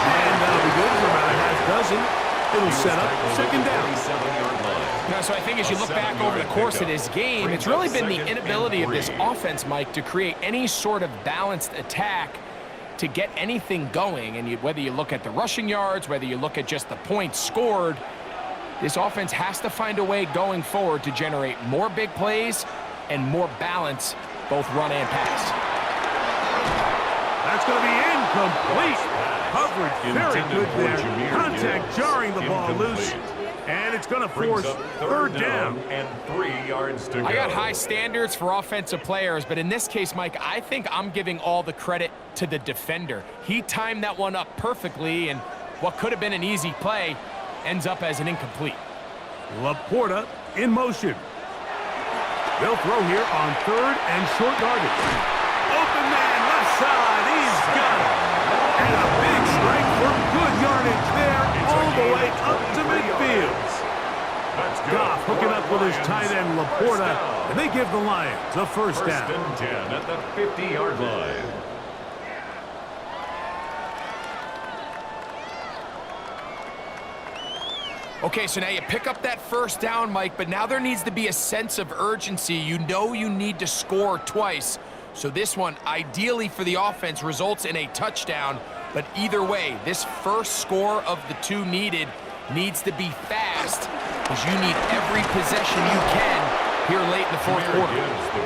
And that'll be good for about a half dozen. It'll set up 2nd down. So I think as you look back over the course of this game, it's really been the inability of this offense, Mike, to create any sort of balanced attack to get anything going. And whether you look at the rushing yards, whether you look at just the points scored, this offense has to find a way going forward to generate more big plays and more balance, both run and pass. That's going to be incomplete. Coverage very good there. Contact jarring the ball loose. And it's going to force 3rd down. And 3 yards to go. I got high standards for offensive players, but in this case, Mike, I think I'm giving all the credit to the defender. He timed that one up perfectly, and what could have been an easy play ends up as an incomplete. Laporta in motion. They'll throw here on 3rd and short yardage. Open man inside. He's got it. And a big strike for good yardage there all the way up to midfield. Goff hooking up with his tight end, Laporta, and they give the Lions a first down. First and 10 at the 50-yard line. Okay, so now you pick up that first down, Mike, but now there needs to be a sense of urgency. You know you need to score twice. So this one, ideally for the offense, results in a touchdown. But either way, this first score of the two needed needs to be fast, because you need every possession you can here late in the fourth quarter.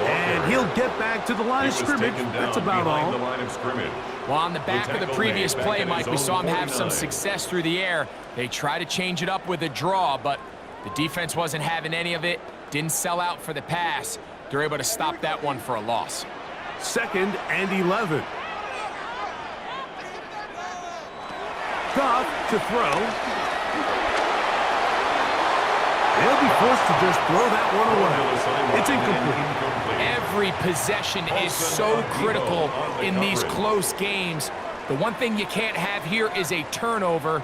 And he'll get back to the line of scrimmage. That's about all. The line of scrimmage. Well, on the back of the previous play, Mike, we saw him have some success through the air. They try to change it up with a draw, but the defense wasn't having any of it. Didn't sell out for the pass. They're able to stop that one for a loss. 2nd and 11. Goff to throw. They'll be forced to just throw that one away. It's incomplete. Every possession is so critical in these close games. The one thing you can't have here is a turnover.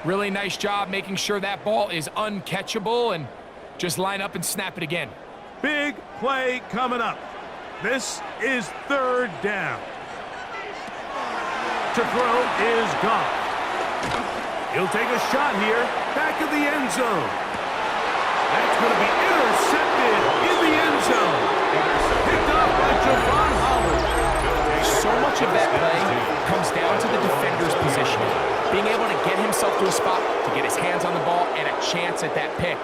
Really nice job making sure that ball is uncatchable, and just line up and snap it again. Big play coming up. This is 3rd down. To throw is Goff. He'll take a shot here, back of the end zone. That's going to be intercepted in the end zone. Picked up by Javon Holland. So much of that play comes down to the defender's positioning. Being able to get himself to a spot, to get his hands on the ball, and a chance at that pick.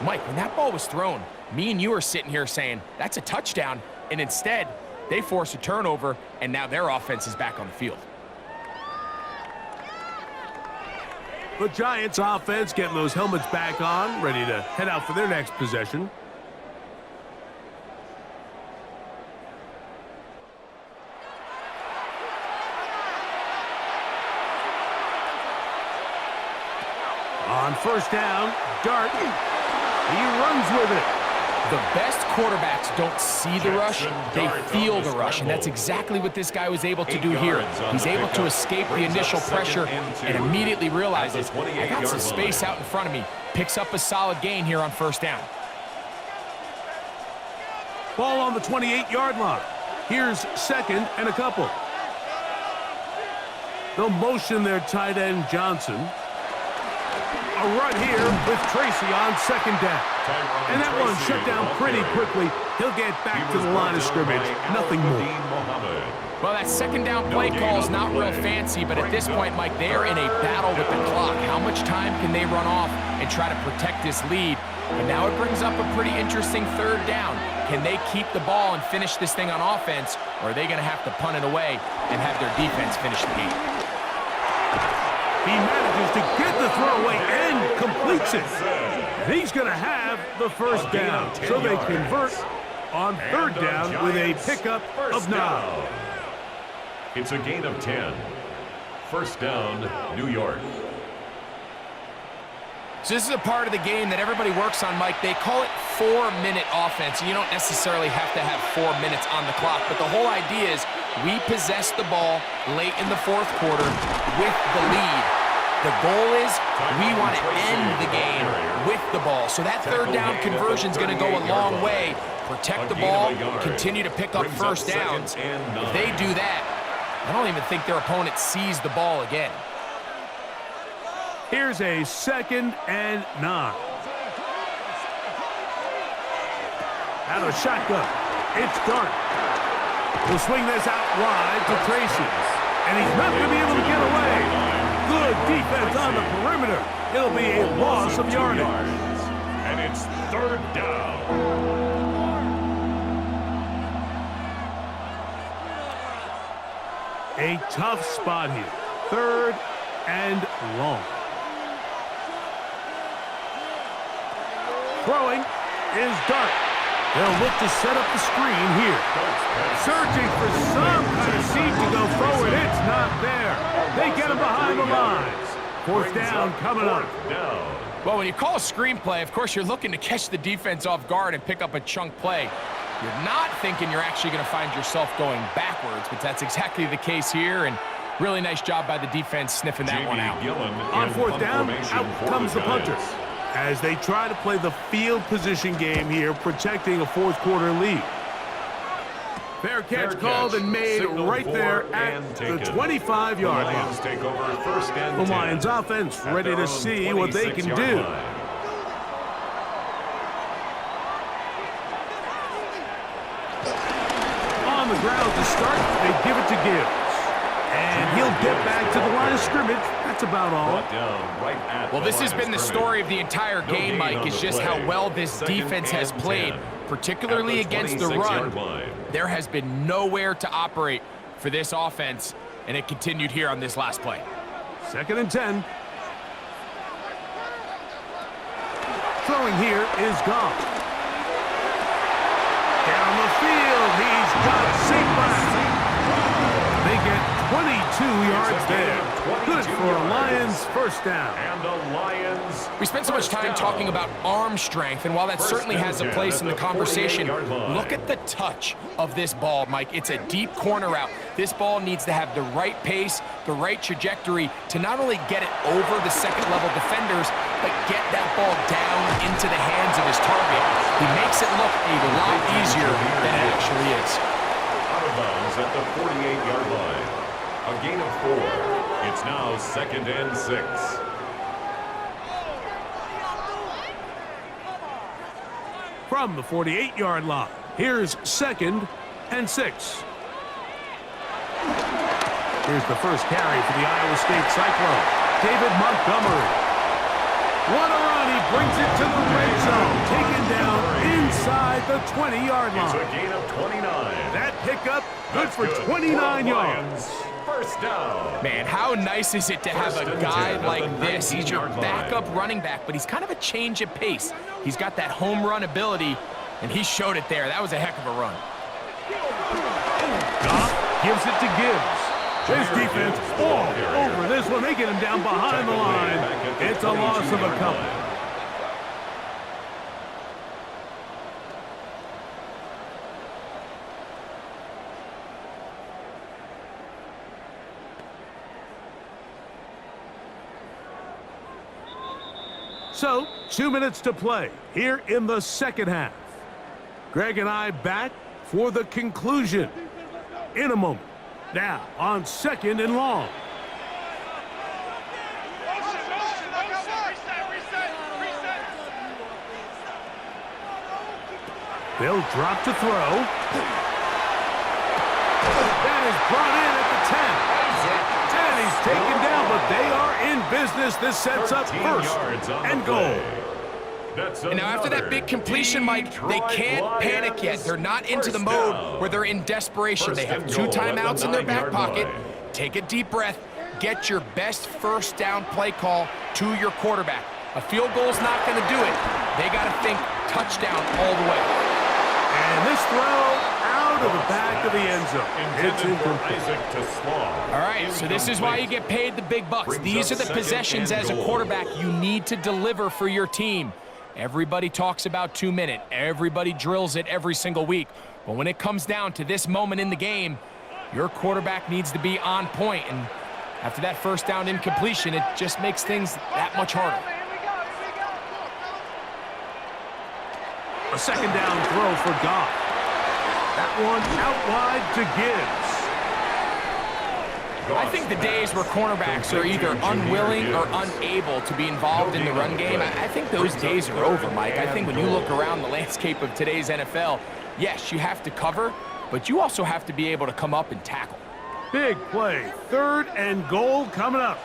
Mike, when that ball was thrown, me and you are sitting here saying, that's a touchdown, and instead, they force a turnover, and now their offense is back on the field. The Giants offense getting those helmets back on, ready to head out for their next possession. On first down, Dart. He runs with it. The best quarterbacks don't see the rush, they feel the rush, and that's exactly what this guy was able to do here. He's able to escape the initial pressure and immediately realizes, I got some space out in front of me. Picks up a solid gain here on first down. Ball on the 28-yard line. Here's 2nd and a couple. They'll motion their tight end, Johnson. A run here with Tracy on 2nd down. And that one shut down pretty quickly. He'll get back to the line of scrimmage. Nothing more. Well, that 2nd down play call is not real fancy, but at this point, Mike, they are in a battle with the clock. How much time can they run off and try to protect this lead? And now it brings up a pretty interesting 3rd down. Can they keep the ball and finish this thing on offense, or are they going to have to punt it away and have their defense finish the game? He manages to get the throw away and completes it. And he's going to have the first down. So they convert on 3rd down with a pickup of 9. It's a gain of 10. First down, New York. So this is a part of the game that everybody works on, Mike. They call it 4-minute offense. You don't necessarily have to have 4 minutes on the clock, but the whole idea is we possess the ball late in the fourth quarter with the lead. The goal is we want to end the game with the ball. So that 3rd down conversion is going to go a long way. Protect the ball, continue to pick up first downs. If they do that, I don't even think their opponent sees the ball again. Here's a 2nd and 9. Out of the shotgun, it's Dart. We'll swing this out wide to Tracy. And he's not going to be able to get away. Good defense on the perimeter. It'll be a loss of yardage. And it's 3rd down. A tough spot here. 3rd and long. Throwing is Dart. They'll look to set up the screen here. Searching for some kind of seam to go forward. It's not there. They get him behind the lines. 4th down coming up. Well, when you call a screen play, of course, you're looking to catch the defense off guard and pick up a chunk play. You're not thinking you're actually going to find yourself going backwards, but that's exactly the case here, and really nice job by the defense sniffing that one out. On fourth down, out comes the punter, as they try to play the field position game here, protecting a fourth quarter lead. Fair catch called and made right there at the 25-yard line. The Lions offense ready to see what they can do. On the ground to start, they give it to Gibbs. And he'll get back to the line of scrimmage. That's about all. Well, this has been the story of the entire game, Mike, is just how well this defense has played, particularly against the run. There has been nowhere to operate for this offense, and it continued here on this last play. 2nd and 10. Throwing here is Goff. Down the field, he's got St. Brown. They get 22 yards there. Good for a Lions first down. And the Lions. We spent so much time talking about arm strength, and while that certainly has a place in the conversation, look at the touch of this ball, Mike. It's a deep corner route. This ball needs to have the right pace, the right trajectory to not only get it over the second-level defenders, but get that ball down into the hands of his target. He makes it look a lot easier than it actually is. Out of bounds at the 48-yard line. A gain of 4. It's now 2nd and 6. From the 48-yard line, here's 2nd and 6. Here's the first carry for the Iowa State Cyclone, David Montgomery. What a run, he brings it to the red zone, taken down inside the 20-yard line. It's a gain of 29. That pickup, good for 29 yards. First down. Man, how nice is it to have a guy like this? He's your backup running back, but he's kind of a change of pace. He's got that home run ability, and he showed it there. That was a heck of a run. Goff gives it to Gibbs. His defense all over this one. They get him down behind the line. It's a loss of a couple. So, 2 minutes to play here in the second half. Greg and I back for the conclusion in a moment. Now, on 2nd and long. They'll drop to throw. That is brought in at the 10. And he's taken down, but they are in business. This sets up 1st and goal. And now after that big completion, Mike, they can't panic yet. They're not into the mode where they're in desperation. They have 2 timeouts in their back pocket. Take a deep breath. Get your best first down play call to your quarterback. A field goal's not going to do it. They got to think touchdown all the way. And this throw out of the back of the end zone. It's incomplete. All right, so this is why you get paid the big bucks. These are the possessions as a quarterback you need to deliver for your team. Everybody talks about 2-minute. Everybody drills it every single week. But when it comes down to this moment in the game, your quarterback needs to be on point. And after that first down incompletion, it just makes things that much harder. A 2nd down throw for Goff. That one out wide to Gibbs. I think the days where cornerbacks are either unwilling or unable to be involved in the run game, I think those days are over, Mike. I think when you look around the landscape of today's NFL, yes, you have to cover, but you also have to be able to come up and tackle. Big play. 3rd and goal coming up.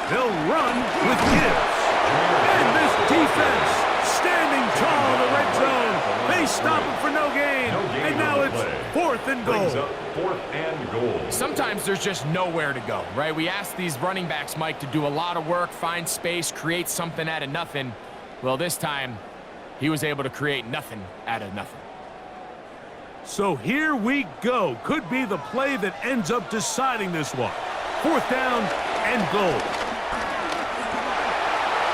They'll run with Gibbs. And this defense standing tall in the red zone. They stop him for no gain. And now it's 4th and goal. 4th and goal. Sometimes there's just nowhere to go, right? We ask these running backs, Mike, to do a lot of work, find space, create something out of nothing. Well, this time, he was able to create nothing out of nothing. So here we go. Could be the play that ends up deciding this one. 4th down and goal.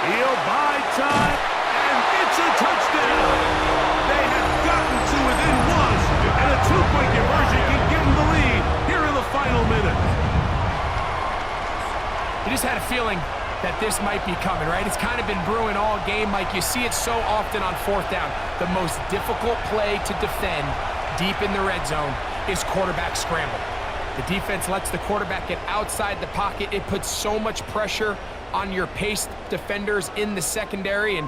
He'll buy time, and it's a touchdown. had a feeling that this might be coming, right? It's kind of been brewing all game, Mike. You see it so often on fourth down. The most difficult play to defend deep in the red zone is quarterback scramble. The defense lets the quarterback get outside the pocket. It puts so much pressure on your paced defenders in the secondary, and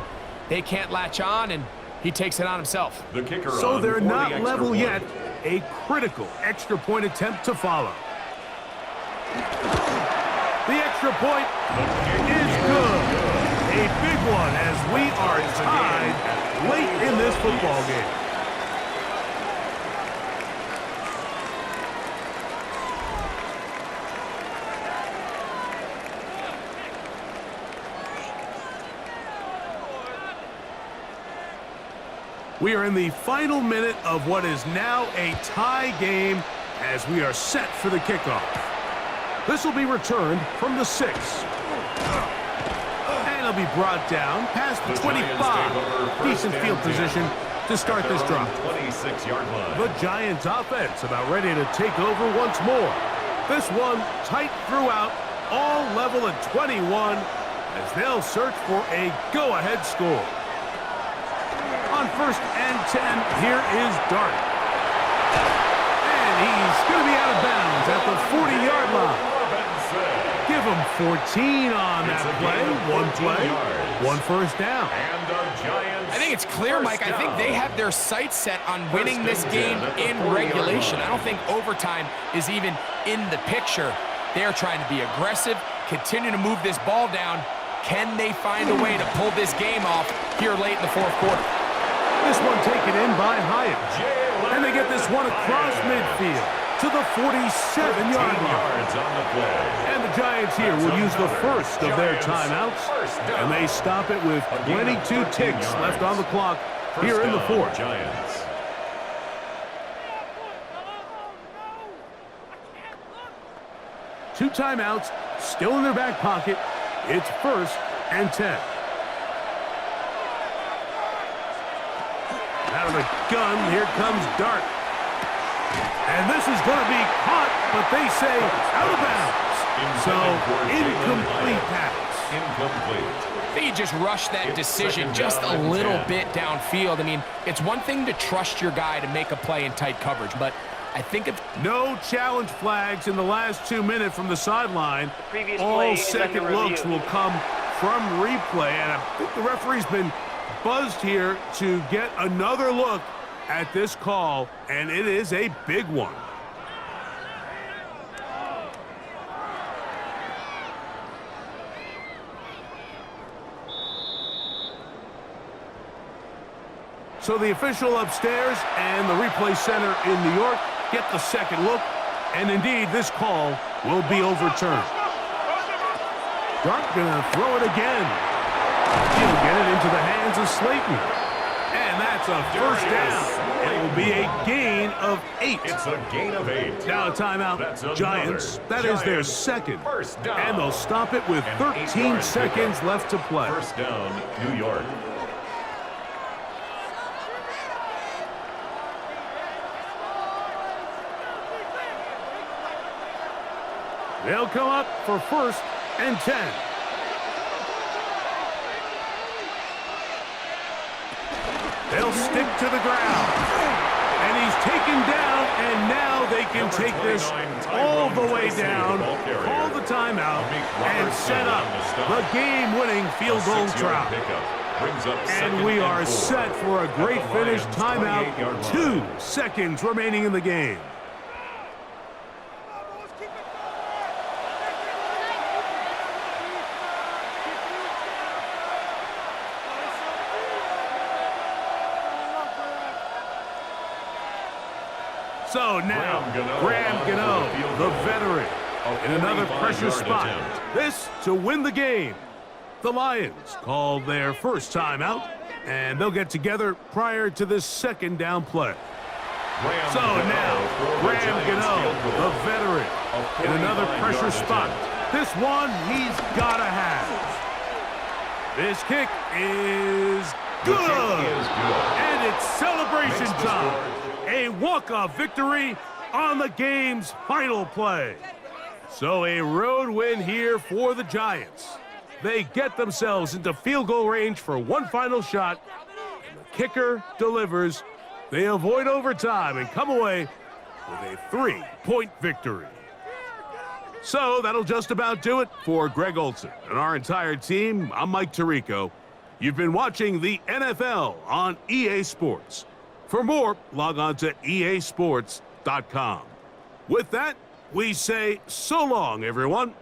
they can't latch on, and he takes it on himself. The kicker So on they're for the not extra level point. yet. A critical extra point attempt to follow. The extra point is good. A big one as we are tied late in this football game. We are in the final minute of what is now a tie game as we are set for the kickoff. This will be returned from the 6. And it'll be brought down past the 25. Decent field position to start this drive. 26-yard line. The Giants offense about ready to take over once more. This one tight throughout, all level at 21 as they'll search for a go-ahead score. On 1st and 10, here is Dart. And he's going to be out of bounds at the 40-yard line. Give him 14 on that play. One play, one first down. And the Giants. I think it's clear, Mike. I think they have their sights set on winning this game in regulation. I don't think overtime is even in the picture. They're trying to be aggressive, continue to move this ball down. Can they find a way to pull this game off here late in the fourth quarter? This one taken in by Hyatt. And they get this one across midfield to the 47-yard line. On the play. And the Giants here will use the first of their timeouts. And they stop it with 22 ticks left on the clock here in the fourth. Giants. Two timeouts still in their back pocket. It's 1st and 10. Out of the gun, here comes Dart. And this is going to be caught, but they say out of bounds. So, incomplete pass. Incomplete. They just rushed that decision just a little bit downfield. I mean, it's one thing to trust your guy to make a play in tight coverage, but I think it's... No challenge flags in the last 2 minutes from the sideline. All play second looks will come from replay, and I think the referee's been buzzed here to get another look at this call, and it is a big one. So the official upstairs and the replay center in New York get the second look, and indeed this call will be overturned. Dart gonna throw it again. He'll get it into the hands of Slayton. And that's a first down. It will be a gain of 8. It's a gain of 8. Now a timeout. Giants. That is their second. First down. And they'll stop it with 13 seconds left to play. First down, New York. They'll come up for 1st and 10. They'll stick to the ground. And he's taken down, and now they can take this all the way down, call the timeout, and set up the game-winning field goal try. And we are set for a great finish. Timeout, 2 seconds remaining in the game. So now, Graham Gano, the veteran, in another pressure spot. This to win the game. The Lions called their first timeout, and they'll get together prior to this second down play. So now, Graham Gano, the veteran, in another pressure spot. This one he's got to have. This kick is good. And it's celebration time. A walk-off victory on the game's final play. So a road win here for the Giants. They get themselves into field goal range for one final shot. And the kicker delivers. They avoid overtime and come away with a 3-point victory. So that'll just about do it for Greg Olson and our entire team. I'm Mike Tirico. You've been watching the NFL on EA Sports. For more, log on to easports.com. With that, we say so long, everyone.